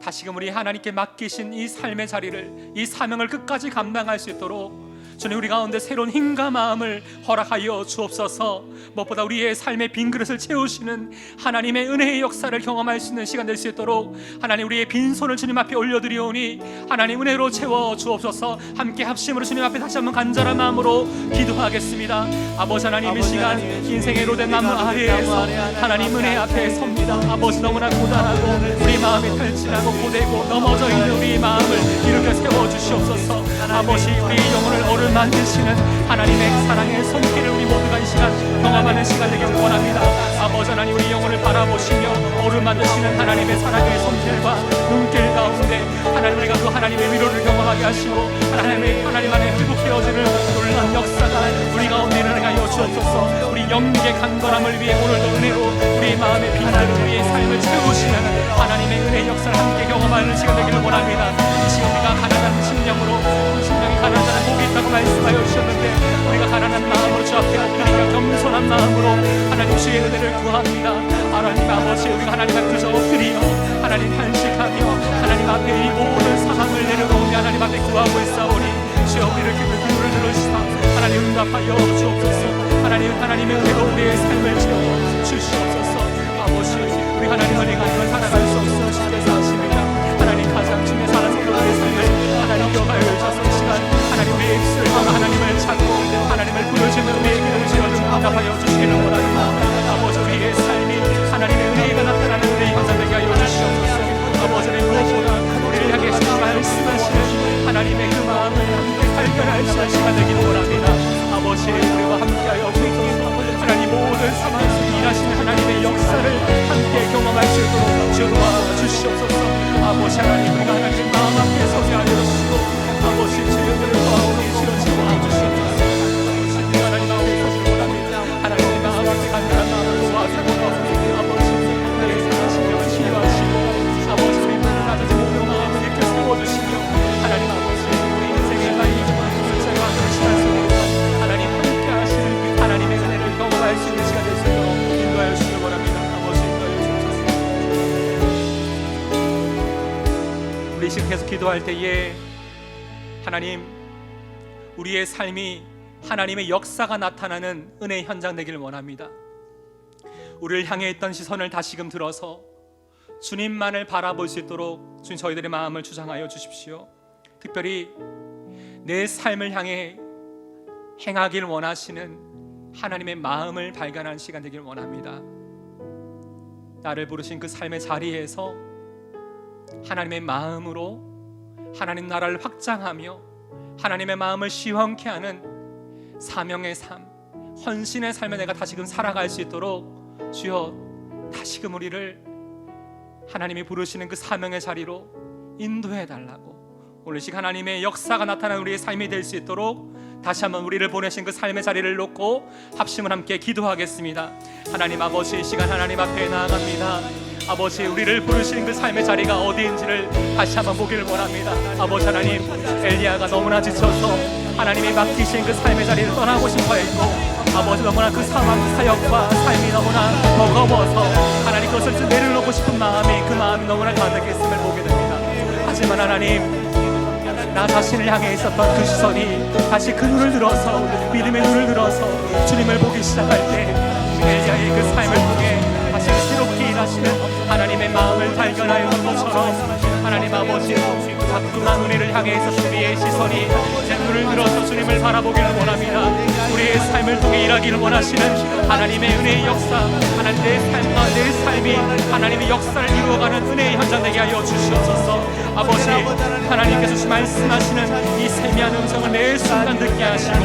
다시금 우리 하나님께 맡기신 이 삶의 자리를 이 사명을 끝까지 감당할 수 있도록 주님 우리 가운데 새로운 힘과 마음을 허락하여 주옵소서. 무엇보다 우리의 삶의 빈 그릇을 채우시는 하나님의 은혜의 역사를 경험할 수 있는 시간 될 수 있도록 하나님 우리의 빈손을 주님 앞에 올려드리오니 하나님 은혜로 채워 주옵소서. 함께 합심으로 주님 앞에 다시 한번 간절한 마음으로 기도하겠습니다. 아버지 하나님 이 시간 인생의 로덴나무 아래에서 하나님 은혜 앞에 섭니다. 아버지 너무나 고단하고 우리 마음이 탈진하고 고되고 넘어져 있는 우리 마음을 일으켜 세워 주시옵소서. 아버지 우리의 영혼을 어루만드시는 하나님의 사랑의 손길을 우리 모두가 이 시간 경험하는 시간 되길 원합니다. 아버지 하나님 우리 영혼을 바라보시며 어루만드시는 하나님의 사랑의 손길과 눈길 가운데 하나님 우리가 그 하나님의 위로를 경험하게 하시고 하나님 안에 회복되어지는 놀라운 역사가 우리 가운데 일어나게 하여 주옵소서. 우리 영육의 강건함을 위해 오늘도 은혜로 우리의 마음의 빈들을 우리의 삶을 채우시는 하나님의 은혜의 역사를 함께 경험하는 시간 되기를 원합니다. 이 시간 우리가 가난한 심령으로 심령이 가난한 복이 있다고 말씀하여 주셨는데 우리가 가난한 마음으로 주 앞에 엎드리며 겸손한 마음으로 하나님 주의 은혜를 구합니다. 하나님 아버지 우리가 하나님 앞에 그저 엎드리며 하나님 탄식하며 하나님 앞에 이 모든 상황을 내려놓으며 하나님 앞에 구하고 있사오니 주여 우리를 귀를 들으시사 하나님 응답하여 주옵소서. 하나님의 은혜로 우리의 삶을 채워 주시옵소서. 아버지 우리 하나님을 위하여 살아갈 수 없어 주께서 하십니다. 하나님 가장 중에 살아서 우리의 삶을 하나님 여가여 주셔서 이 시간 하나님 우리의 입술과 하나님을 찾고 하나님을 부르시는 우리의 기도를 지어주며 응답하여 주시기를 원합니다. 아버지 우리의 삶이 하나님의 은혜가 나타나는 은혜의 현장되게 하여 주시옵소서. 아버지는 무엇보다 우리를 향해 말씀하시는 하나님의 그 마음을 함께 발견할 수 있는 시간 되기를 원합니다. 아버지 우리와 함께하여 주옵소서. 하나님 모든 상황 속에 일하시는 하나님의 역사를 함께 경험할 수 있도록 주 도와주시옵소서. 아버지 하나님 우리가 하나님 마음 앞에 서게 하여 주시고 아버지 주의 은혜를 도와오니 주여 채워주시옵소서. 아버지 우리가 하나님 앞에 서기를 원합니다. 하나님 마음 앞에 간절한 마음을 도와주고 아버지 나의 생각심령을 치유하시고 아버지 우리 마음 낮아진 모든 마음을 이렇게 세워주시며 하나님 아버지 우리 인생의 나이 술자가 그 시간 속에서 하나님 함께 하시는 하나님의 은혜를 경험할 수 있는 시간 될 수 있도록 인도하여 주시길 원합니다. 아버지 인도하여 주옵소서. 우리 지금 계속 기도할 때에 하나님 우리의 삶이 하나님의 역사가 나타나는 은혜의 현장 되기를 원합니다. 우리를 향해 있던 시선을 다시금 들어서 주님만을 바라볼 수 있도록 주님 저희들의 마음을 주장하여 주십시오. 특별히 내 삶을 향해 행하길 원하시는 하나님의 마음을 발견하는 시간 되길 원합니다. 나를 부르신 그 삶의 자리에서 하나님의 마음으로 하나님 나라를 확장하며 하나님의 마음을 시원케 하는 사명의 삶, 헌신의 삶을 내가 다시금 살아갈 수 있도록 주여 다시금 우리를 하나님이 부르시는 그 사명의 자리로 인도해 달라고 오늘 시간 하나님의 역사가 나타나는 우리의 삶이 될 수 있도록 다시 한번 우리를 보내신 그 삶의 자리를 놓고 합심을 함께 기도하겠습니다. 하나님 아버지 이 시간 하나님 앞에 나아갑니다. 아버지 우리를 부르신 그 삶의 자리가 어디인지를 다시 한번 보기를 원합니다. 아버지 하나님 엘리야가 너무나 지쳐서 하나님이 맡기신 그 삶의 자리를 떠나고 싶어했고 아버지 너무나 그 상황 사역과 삶이 너무나 버거워서 하나님 그것을 내려놓고 싶은 마음이 그 마음이 너무나 가득했음을 보게 됩니다. 하지만 하나님 나 자신을 향해 있었던 그 시선이 다시 그 눈을 들어서 믿음의 눈을 들어서 주님을 보기 시작할 때 엘리야의 그 삶을 통해 다시 새롭게 일하시는 하나님의 마음을 발견하였던 것처럼 하나님 아버지 자꾸만 우리를 향해 있었던 우리의 시선이 제 눈을 들어서 주님을 바라보기를 원합니다. 우리의 삶을 통해 일하기를 원하시는 하나님의 은혜의 역사, 하나님 내 삶과 내 삶이 하나님의 역사를 이루어가는 은혜의 현장 되게 하여 주시옵소서. 아버지 하나님께서 말씀하시는 이 세미한 음성을 매 순간 듣게 하시고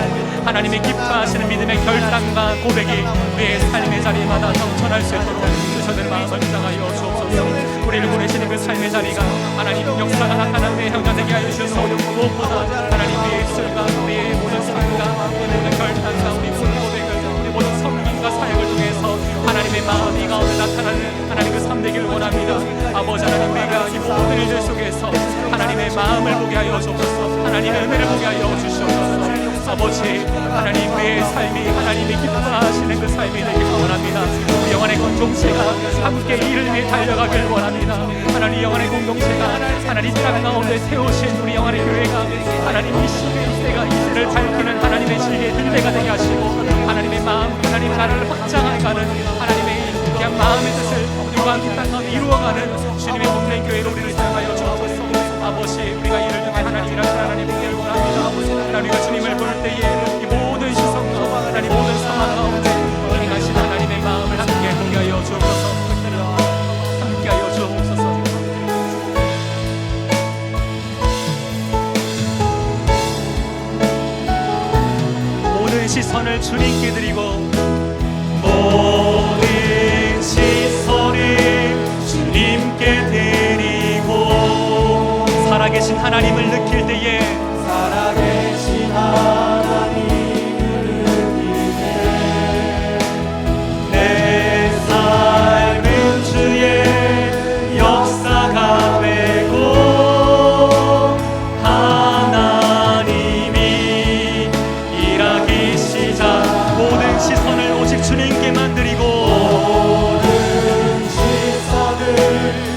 하나님의 기뻐하시는 믿음의 결단과 고백이 우리의 삶의 자리마다 넘쳐날 수 있도록 주셔는 마음을 주장하여 주옵소서. 우리를 보내시는 그 삶의 자리가 하나님 역사가 나타나는 내 현장 되게 하여 주셔서 무엇보다 하나님 우리의 입술과 우리의 모든 삶과 모든 결단과 우리 모든 고백을 우리 모든 섬김과 사역을 통해서 하나님의 마음이 가운데 나타나는 하나님 그 삶 되기를 원합니다. 아버지 하나님 우리가 이 모든 일들 속에서 하나님의 마음을 보게 하여 주옵소서. 하나님의 은혜를 보게 하여 주시옵소서. 아버지 하나님 우리의 삶이 하나님이 기뻐하시는 그 삶이 되기를 원합니다. 우리 영혼의 공동체가 함께 이를 위해 달려가길 원합니다. 하나님 영혼의 공동체가 하나님 땅 가운데 세우신 우리 영혼의 교회가 하나님 이 시대가 이 시대를 밝히는 하나님의 진리의 들배가 되게 하시고 하나님의 마음 하나님 나라를 확장해가는 하나님의 그냥 마음의 뜻을 우리와 함께 땅 가운데 이루어가는 주님의 몸된 교회로 우리를 사용하여 주옵소서. 아버지 우리가 이를 통해 하나님 일하시는 하나님 보기를 원합니다. 하나님 우리가 주님을 부를 때에 이 모든 시선과 하나님 모든 상황 가운데 행하신 하나님의 마음을 함께 보게 하여 주옵소서. 함께 하여 주옵소서. 시선을 주님께 드리고 모든 시선을 주님께 드리고 살아계신 하나님을 느낄 때에 살아계신 하나님을 느낄 때 내 삶은 주의 역사가 되고 하나님이 일하기 시작 모든 시선을 오직 주님께만 드리고 모든 시선을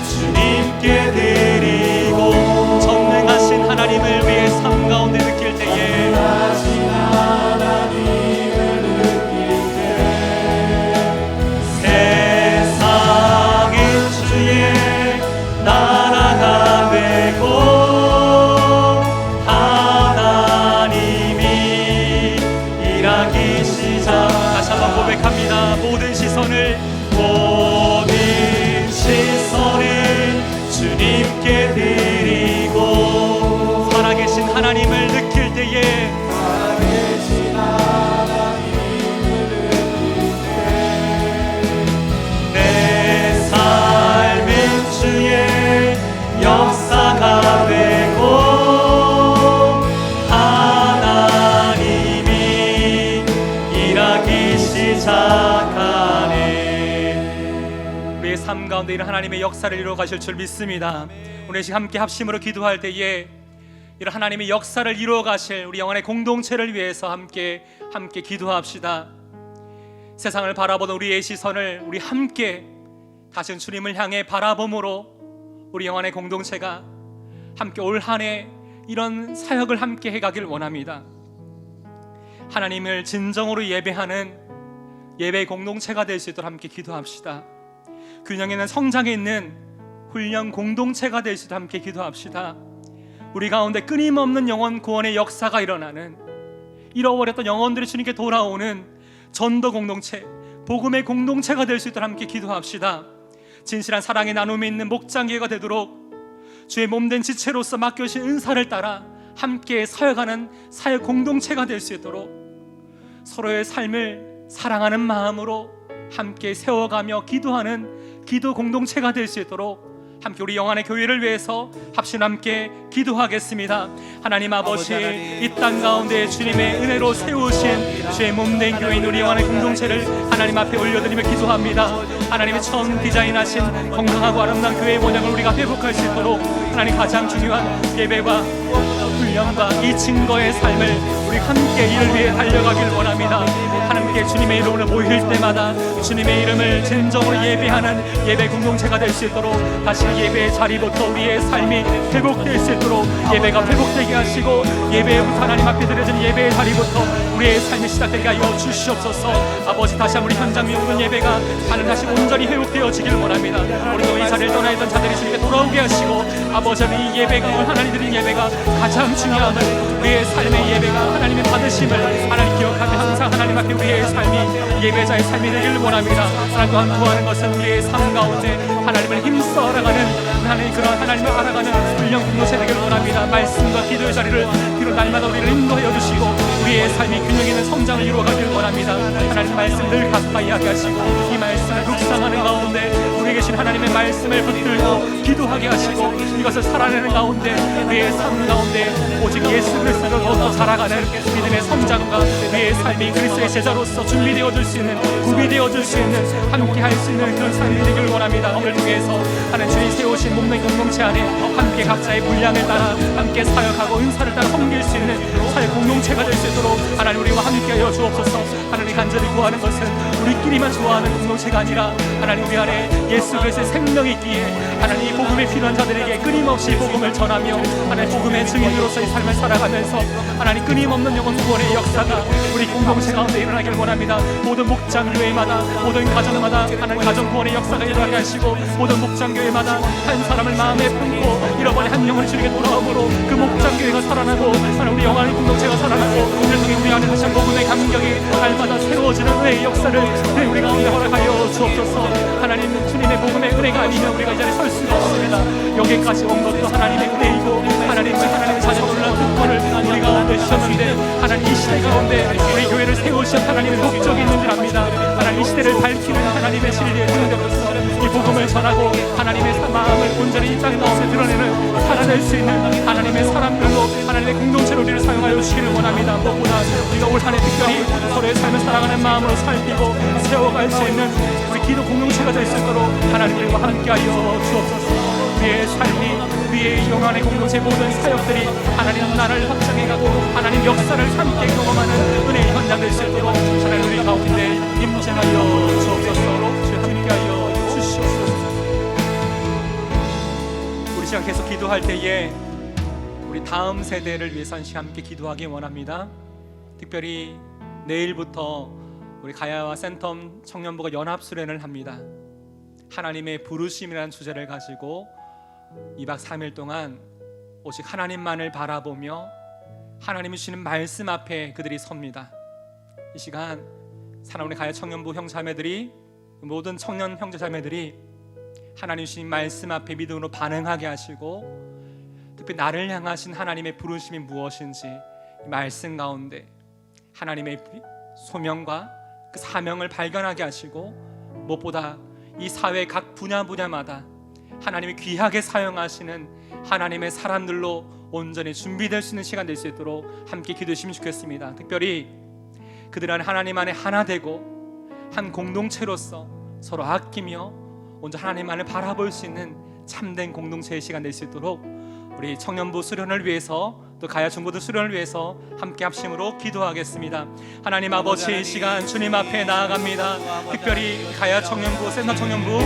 주님께 드리고 전능하신 하나님을 우리의 삶 가운데 느낄 때에 하신 하나님을 느낄 때 세상은 주의 나라가 되고 하나님이 일하기 시작 다시 한번 고백합니다. 모든 시선을 주님께 드리고 살아계신 하나님을 느낄 때에 살아계신 하나님을 느낄 때 내 삶은 주의 역사가 되고 하나님이 일하기 시작하네. 우리의 삶 가운데 이런 하나님의 역사를 이루어 가실 줄 믿습니다. 오늘 이 시간 함께 합심으로 기도할 때에 이런 하나님의 역사를 이루어 가실 우리 영혼의 공동체를 위해서 함께 기도합시다. 세상을 바라보는 우리의 시선을 우리 함께 다시 주님을 향해 바라봄으로 우리 영혼의 공동체가 함께 올 한 해 이런 사역을 함께 해가길 원합니다. 하나님을 진정으로 예배하는 예배 공동체가 될 수 있도록 함께 기도합시다. 균형 있는 성장에 있는 훈련 공동체가 될 수 있도록 함께 기도합시다. 우리 가운데 끊임없는 영혼 구원의 역사가 일어나는 잃어버렸던 영혼들이 주님께 돌아오는 전도 공동체, 복음의 공동체가 될 수 있도록 함께 기도합시다. 진실한 사랑의 나눔이 있는 목장교회가 되도록 주의 몸된 지체로서 맡겨주신 은사를 따라 함께 서여가는 사역 공동체가 될 수 있도록 서로의 삶을 사랑하는 마음으로 함께 세워가며 기도하는 기도 공동체가 될 수 있도록 함께 우리 영안의 교회를 위해서 합심 함께 기도하겠습니다. 하나님 아버지, 이 땅 가운데 주님의 은혜로 세우신 주의 몸된 교회인 우리 영안의 공동체를 하나님 앞에 올려드리며 기도합니다. 하나님의 처음 디자인하신 건강하고 아름다운 교회의 모양을 우리가 회복할 수 있도록 하나님 가장 중요한 예배와 훈련과 이 증거의 삶을 우리 함께 이를 위해 달려가길 원합니다. 하나님께 주님의 이름으로 모일 때마다 주님의 이름을 진정으로 예배하는 예배 공동체가 될 수 있도록 다시 예배의 자리부터 우리의 삶이 회복될 수 있도록 예배가 회복되게 하시고 예배부터 하나님 앞에 드려진 예배의 자리부터 우리의 삶이 시작되게 하여 주시옵소서. 아버지, 다시 한번 우리 현장 모든 예배가 하늘 다시 온전히 회복되어지길 원합니다. 우리도 이 자리를 떠나 있던 자들이 주님께 돌아오게 하시고 아버지, 이 예배가 하나님 드린 예배가 가장 중요함을 우리의 삶의 예배가 하나님의 받으심을 하나님 기억하며 항상 하나님 앞에 우리의 삶이 예배자의 삶이 되길 원합니다. 하나님 또한 구하는 것은 우리의 삶 가운데 하나님을 힘써 알아가는 하나님 그런 하나님을 알아가는 훈련 공동체 되길 원합니다. 말씀과 기도의 자리를 뒤로 날마다 우리를 인도하여 주시고 우리의 삶이 균형 있는 성장을 이루어가길 원합니다. 하나님 말씀 늘 가까이 하게 하시고 이 말씀을 묵상하는 가운데 우리 계신 하나님의 말씀을 붙들고 기도하게 하시고 이것을 살아내는 가운데 우리의 삶 가운데 오직 예수 그리스도로 더욱더 자라가는 믿음의 성장과 우리의 삶이 그리스도의 제자로서 준비되어 줄 수 있는 구비되어 줄 수 있는 함께 할 수 있는 그런 삶이 되길 원합니다. 오늘 통해서 하나님 주님 세우신 몸의 공동체 안에 함께 각자의 분량을 따라 함께 사역하고 은사를 따라 섬길 수 있는 사역 공동체가 될 수 있도록 하나님 우리와 함께하여 주옵소서. 하나님 간절히 구하는 것은 우리끼리만 좋아하는 공동체가 아니라 하나님 우리 안에 예수 그리스도의 생명이 있기에 하나님 이 복음에 필요한 자들에게 끊임없이 복음을 전하며 하나님 복음의 증인으로서의 삶을 살아가면서 하나님 끊임없는 영혼 구원의 역사가 우리 공동체 가운데 일어나길 원합니다. 모든 목장교회마다 모든 가정마다 하나님 가정 구원의 역사가 일어나게 하시고 모든 목장교회마다 한 사람을 마음에 품고 잃어버린 한 영혼을 주님께 돌아오므로 그 목장교회가 살아나고 하나님 우리 영혼의 공동체가 살아나고 오늘 통해 우리 안에 다시 복음의 감격이 날마다 새로워지는 은혜의 역사를 우리 가운데 허락하여 주옵소서. 하나님, 주님의 복음의 은혜가 아니면 우리가 이 자리에 설 수가 없습니다. 여기까지 온 것도 하나님의 은혜이고 하나님의 자녀 놀라운 특권을 우리 가운데 주셨는데, 하나님 이 시대 가운데 우리 교회를 세우신 하나님의 목적이 있는 줄 압니다. 하나님 이 시대를 밝히는 하나님의 진리의 증거로서 이 복음을 전하고 하나님의 마음을 온전히 이 땅 가운데 드러내는, 살아낼 수 있는 하나님의 사람들로 하나님의 공동체로 우리를 사용하여 주시기를 원합니다. 무엇보다 우리가 올 한해 특별히 서로의 삶을 살아가는 마음으로 살피고 세워갈 수 있는 우리 기도 공동체가 될 수 있도록 하나님과 함께하여 주옵소서. 우리의 삶이, 우리의 영안의 공동체 모든 사역들이 하나님 나라를 확장해가고 하나님 역사를 함께 경험하는 은혜의 현장 될 수 있도록 하나님 우리 가운데 임재하여 주옵소서. 주 함께하여 주시옵소서. 우리 시간 계속 기도할 때에 우리 다음 세대를 위해서 한 시간 함께 기도하기 원합니다. 특별히 내일부터 우리 가야와 센텀 청년부가 연합수련을 합니다. 하나님의 부르심이라는 주제를 가지고 2박 3일 동안 오직 하나님만을 바라보며 하나님이 주시는 말씀 앞에 그들이 섭니다. 이 시간 사랑하는 가야 청년부 형제자매들이, 모든 청년 형제자매들이 하나님 주신 말씀 앞에 믿음으로 반응하게 하시고, 특히 나를 향하신 하나님의 부르심이 무엇인지 이 말씀 가운데 하나님의 소명과 그 사명을 발견하게 하시고, 무엇보다 이 사회 각 분야마다 하나님이 귀하게 사용하시는 하나님의 사람들로 온전히 준비될 수 있는 시간 될 수 있도록 함께 기도하시면 좋겠습니다. 특별히 그들은 하나님 안에 하나 되고 한 공동체로서 서로 아끼며 온전히 하나님만을 바라볼 수 있는 참된 공동체의 시간 될 수 있도록 우리 청년부 수련을 위해서, 또 가야 중고등 수련을 위해서 함께 합심으로 기도하겠습니다. 하나님 아버지, 이 시간 주님 앞에 나아갑니다. 특별히 가야 청년부, 센터 청년부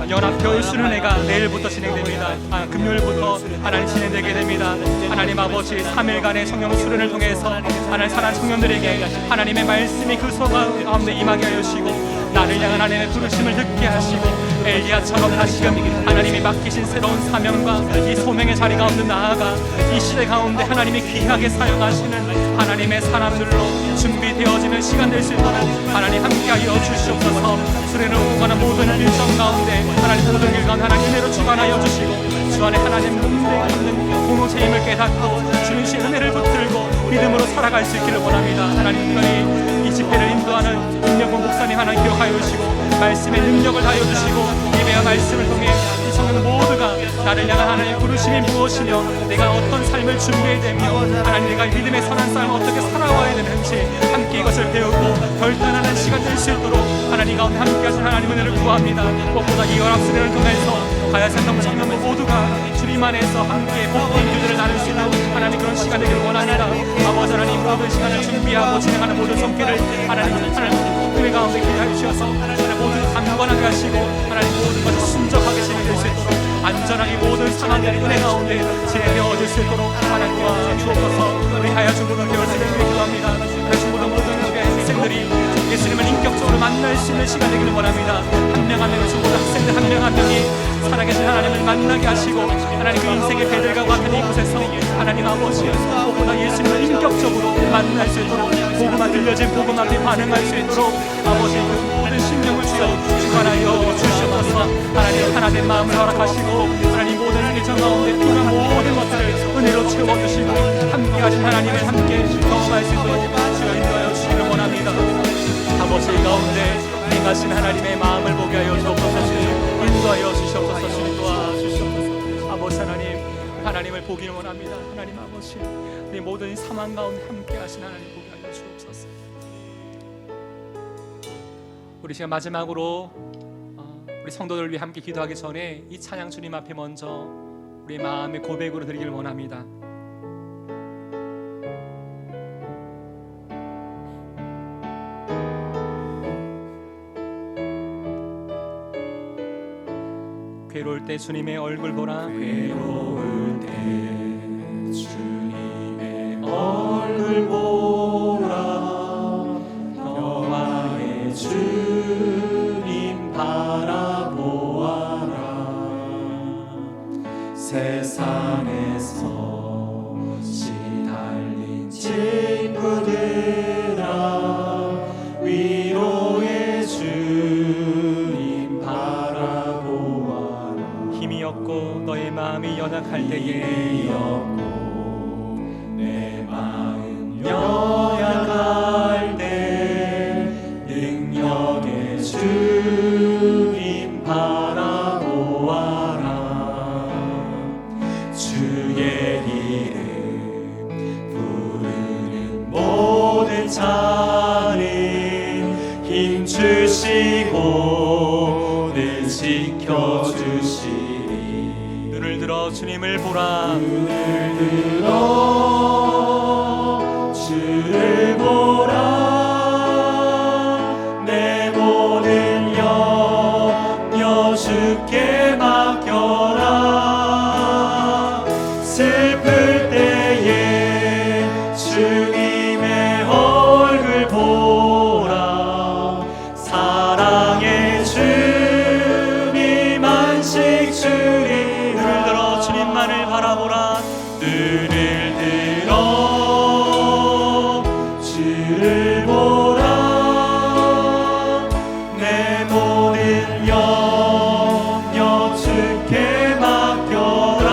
연합교회 수련회가 내일부터 진행됩니다. 금요일부터 하나님 진행되게 됩니다. 하나님 아버지, 3일간의 청년 수련을 통해서 하나님 사랑하는 청년들에게 하나님의 말씀이 그 소가 가운데 임하게 하여 주시고, 나를 향한 하나님의 부르심을 듣게 하시고, 엘리야처럼 다시금 하나님이 맡기신 새로운 사명과 이 소명의 자리 가운데 나아가 이 시대 가운데 하나님이 귀하게 사용하시는 하나님의 사람들로 준비되어지는 시간 될 수 있도록 하나님 함께하여 주시옵소서. 수련을 오가는 모든 일정 가운데 하나님 모든 일 가운데 하나님 은혜로 주관하여 주시고, 주 안에 하나님 공동체 공동체임을 깨닫고 주님 신 은혜를 붙들고 믿음으로 살아갈 수 있기를 원합니다. 하나님 특별히 이 집회를 인도하는 김영권 목사님 하나님 기억하여 주시고, 말씀의 능력을 다하여 주시고, 예배와 말씀을 통해 이 청년 모두가 나를 향한 하나님의 부르심이 무엇이며 내가 어떤 삶을 준비해야 되며 하나님 내가 믿음의 선한 삶을 어떻게 살아와야 되는지 함께 이것을 배우고 결단하는 시간 될 수 있도록 하나님 가운데 함께 하신 하나님 은혜를 구합니다. 무엇보다 이 연합수련을 통해서 가야 센터 청년부 모두가 주님 안에서 함께 복된 교제를 나눌 수 있는 하나님 그런 시간 되기를 원합니다. 아버지 하나님, 모든 시간을 준비하고 진행하는 모든 손길을 하나님 은혜 가운데 기대하여 주셔서 모든 강건하게 하시고 하나님 모든 것을 순적하게 진행될 수 있도록 안전하게 모든 상황들이 은혜 가운데 진행되어질 수 있도록 하나님 도와주옵소서. 우리 가야 중고등 교회를 기도합니다. 가야 중고등 모든 학생들이 예수님을 인격적으로 만날 수 있는 시간 되기를 원합니다. 한 명 한 명, 중고등 학생들 한 명 한 명이 살아계신 하나님을 만나게 하시고 하나님 그 인생의 배들과 같은 이곳에서 하나님 아버지 무엇보다 예수님을 인격적으로 만날 수 있도록 복음만 들려진 복음 앞에 반응할 수 있도록 아버지 그 모든 심령을 주관하여 주시옵소서. 하나님 하나된 마음을 허락하시고 하나님 모든 일정 가운데 필요한 모든 것들을 은혜로 채워주시고 함께하신 하나님을 함께 경험할 수 있도록 주여 인도하여 주시기를 원합니다. 아버지 가운데 행하신 하나님의 마음을 보게 하여 주옵소서. 인도하여 주시옵소서. 주님 도와주시옵소서. 아버지 하나님, 하나님을 보기를 원합니다. 하나님 아버지, 우리 모든 상황 가운데 함께하신 하나님 보게 하여 주옵소서. 우리 시간 마지막으로 우리 성도들 위해 함께 기도하기 전에 이 찬양 주님 앞에 먼저 우리 마음의 고백으로 드리기를 원합니다. 괴로울 때 주님의 얼굴 보라. 괴로울 때 주님의 얼굴 보라. 평화의 주님 바라보아라. 세상에서 시달린 친구들아 연약할 때에 내 마음 연약할 때 능력의 주님 바라보아라. 주의 이름 부르는 모든 자는 힘주시고 늘 지켜주시리. 눈을 들어 주님을 보라. 눈을 들어 주를 보라. 내 모든 염려 주께 맡겨라. 슬플 때에 주님의 얼굴 보라. 사랑의 주님 안식 주리. 눈을 들어 주님만을 바라보라. 눈을 들어 주를 보라. 내 모든 염려 주께 맡겨라.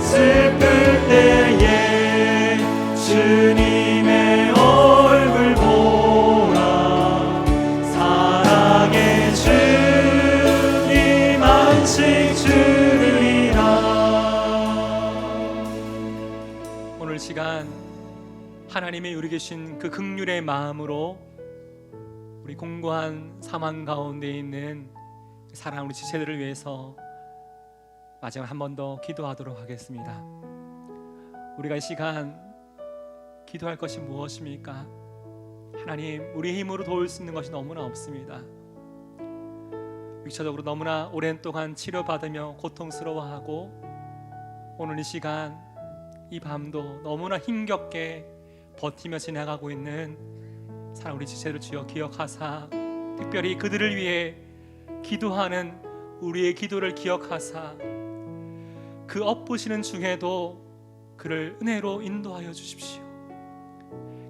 슬플 때에 주님의 얼굴 보라. 사랑의 주님 안식 주리라. 오늘 시간 하나님의 우리 계신 그 긍휼의 마음으로 우리 공고한 상황 가운데 있는 사랑하는 우리 지체들을 위해서 마지막 한 번 더 기도하도록 하겠습니다. 우리가 이 시간 기도할 것이 무엇입니까? 하나님, 우리 힘으로 도울 수 있는 것이 너무나 없습니다. 육체적으로 너무나 오랜 동안 치료받으며 고통스러워하고 오늘 이 시간 이 밤도 너무나 힘겹게 버티며 지나가고 있는 사랑 우리 지체를 주여 기억하사 특별히 그들을 위해 기도하는 우리의 기도를 기억하사 그 엇보시는 중에도 그를 은혜로 인도하여 주십시오.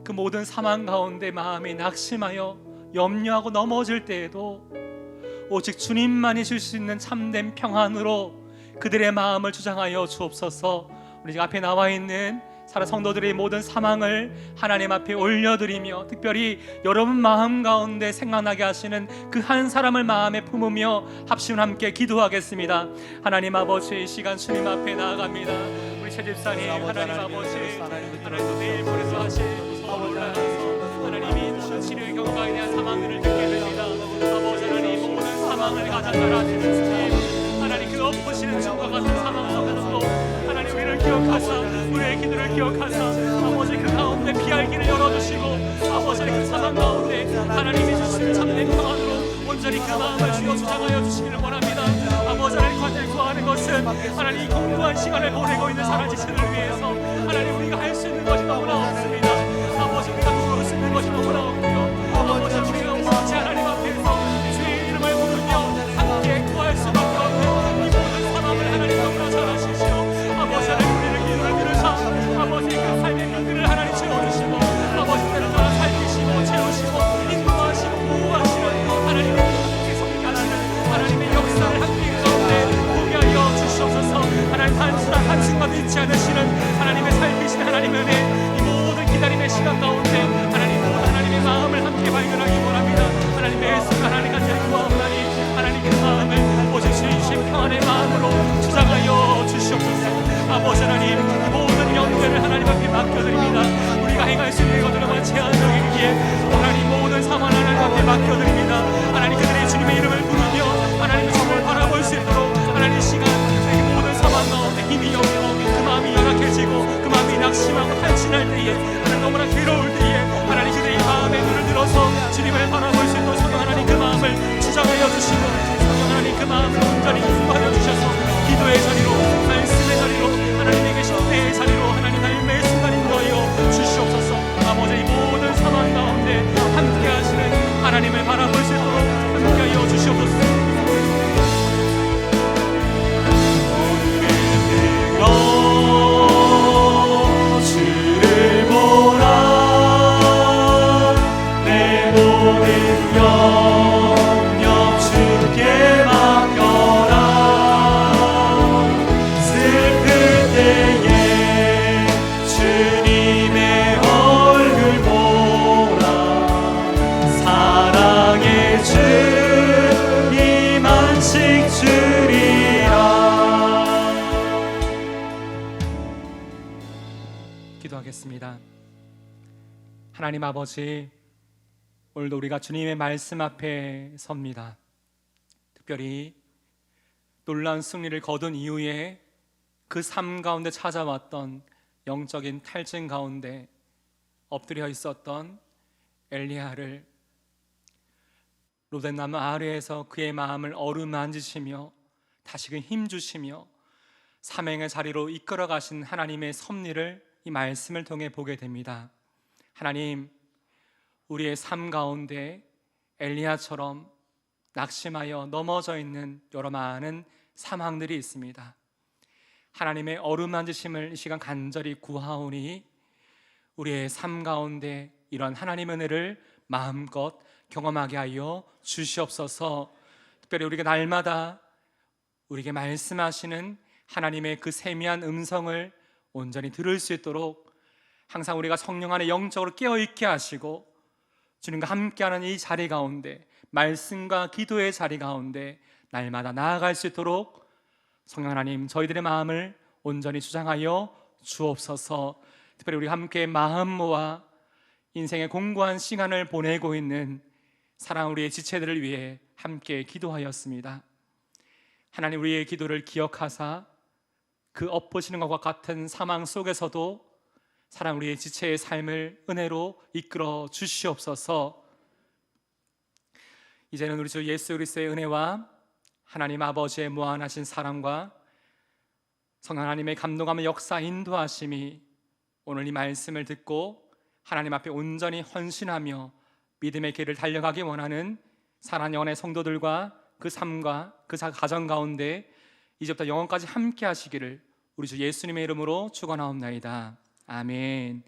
그 모든 상황 가운데 마음이 낙심하여 염려하고 넘어질 때에도 오직 주님만이 줄 수 있는 참된 평안으로 그들의 마음을 주장하여 주옵소서. 우리 지금 앞에 나와 있는 사랑 성도들의 모든 상황을 하나님 앞에 올려드리며 특별히 여러분 마음 가운데 생각나게 하시는 그 한 사람을 마음에 품으며 합심을 함께 기도하겠습니다. 하나님 아버지, 이 시간 주님 앞에 나아갑니다. 우리 최 집사님, 하나님 아버지, 하나님도 내일 보내서 하실 서울 올라가서 하나님이 모든 치료의 경과에 대한 상황들을 듣게 됩니다. 아버지 하나님, 모든 상황을 가장 잘 아시는 주님, 하나님 그 엎으시는 주과 같은 상황 속에서도 하나님 우리를 기억하사 우리의 기도를 기억하사 아버지 그 가운데 피할 길을 열어주시고 아버지 그 상황 가운데 하나님이 주시는 참된 평안으로 온전히 그 마음을 주여 주장하여 주시기를 원합니다. 아버지 하나님 간절히 구하는 것은 하나님 이 공부한 시간을 보내고 있는 사라지시를 위해서 하나님 우리가 할 수 있는 것이 너무나 없습니다. 아버지 우리가 도울 수 있는 것이 너무나 없고요. 아버지 우리가 오직 하나님 앞에서 주의 이름을 부르며 함께 구할 수밖에 없는 이 모든 상황을 하나님 너무나 잘 아시시오. 아버지 하나님 우리를 기도를 들으사 아버지 그 삶의 문들을 하나님 채워주시고 아버지 때를 따라 살피시고 채우시고 인도하시고 보호하시는 하나님의 계속하시는 하나님의 역사를 함께 가운데 보게 하여 주시옵소서. 하나님 단순한 한순간도 잊지 않으시는 하나님의 살피신 하나님의 은혜 이 모든 기다림의 시간 가운데 하나님 하나님의 마음을 함께 발견하기 원합니다. 하나님의 순간 하나님 간절히 구하오나니 하나님 그 마음을 오직 주신 평안의 마음으로 주장하여 주시옵소서. 아버지 하나님 모든 영광을 하나님 앞에 맡겨드립니다. 우리가 행할 수 있는 것들은 제한적이기에 하나님 모든 상황을 하나님 앞에 맡겨드립니다. 하나님 그들의 주님의 이름을 부르며 하나님의 주님을 바라볼 수 있도록 하나님 시간 이 모든 상황 가운데 힘이 없고 그 마음이 열악해지고 그 마음이 낙심하고 탈진할 때에 하나님 너무나 괴로울 때에 하나님 그들의 마음에 눈을 들어서 주님을 바라볼 수 있도록 성령 하나님 그 마음을 주장하여 주시고 성령 하나님 그 마음을 온전히 인도하여 주셔서 기도의 자리로 말씀의 자리로 하나님에게 신뢰의 자리로 하나님 삶의 순간 인도하여 주시옵소서. 아버지 이 모든 상황 가운데 함께 하시는 하나님을 바라볼 수 있도록 함께하여 주시옵소서. 주를 보라. 내 모든 염려 주께 맡겨라. 기도하겠습니다. 하나님 아버지, 오늘도 우리가 주님의 말씀 앞에 섭니다. 특별히 놀라운 승리를 거둔 이후에 그 삶 가운데 찾아왔던 영적인 탈진 가운데 엎드려 있었던 엘리야를 로덴나무 아래에서 그의 마음을 어루만지시며 다시금 힘주시며 사명의 자리로 이끌어 가신 하나님의 섭리를 이 말씀을 통해 보게 됩니다. 하나님, 우리의 삶 가운데 엘리야처럼 낙심하여 넘어져 있는 여러 많은 상황들이 있습니다. 하나님의 어루만지심을 이 시간 간절히 구하오니 우리의 삶 가운데 이런 하나님의 은혜를 마음껏 경험하게 하여 주시옵소서. 특별히 우리가 날마다 우리에게 말씀하시는 하나님의 그 세미한 음성을 온전히 들을 수 있도록 항상 우리가 성령 안에 영적으로 깨어있게 하시고 주님과 함께하는 이 자리 가운데, 말씀과 기도의 자리 가운데 날마다 나아갈 수 있도록 성령 하나님, 저희들의 마음을 온전히 주장하여 주옵소서. 특별히 우리 함께 마음 모아 인생의 공고한 시간을 보내고 있는 사랑 우리의 지체들을 위해 함께 기도하였습니다. 하나님, 우리의 기도를 기억하사 그 엎으시는 것과 같은 사망 속에서도 사랑 우리의 지체의 삶을 은혜로 이끌어 주시옵소서. 이제는 우리 주 예수 그리스도의 은혜와 하나님 아버지의 무한하신 사랑과 성령 하나님의 감동하며 역사 인도하심이 오늘 이 말씀을 듣고 하나님 앞에 온전히 헌신하며 믿음의 길을 달려가기 원하는 사랑하는 영혼의 성도들과 그 삶과 그 가정 가운데 이제부터 영원까지 함께 하시기를 우리 주 예수님의 이름으로 축원하옵나이다. 아멘.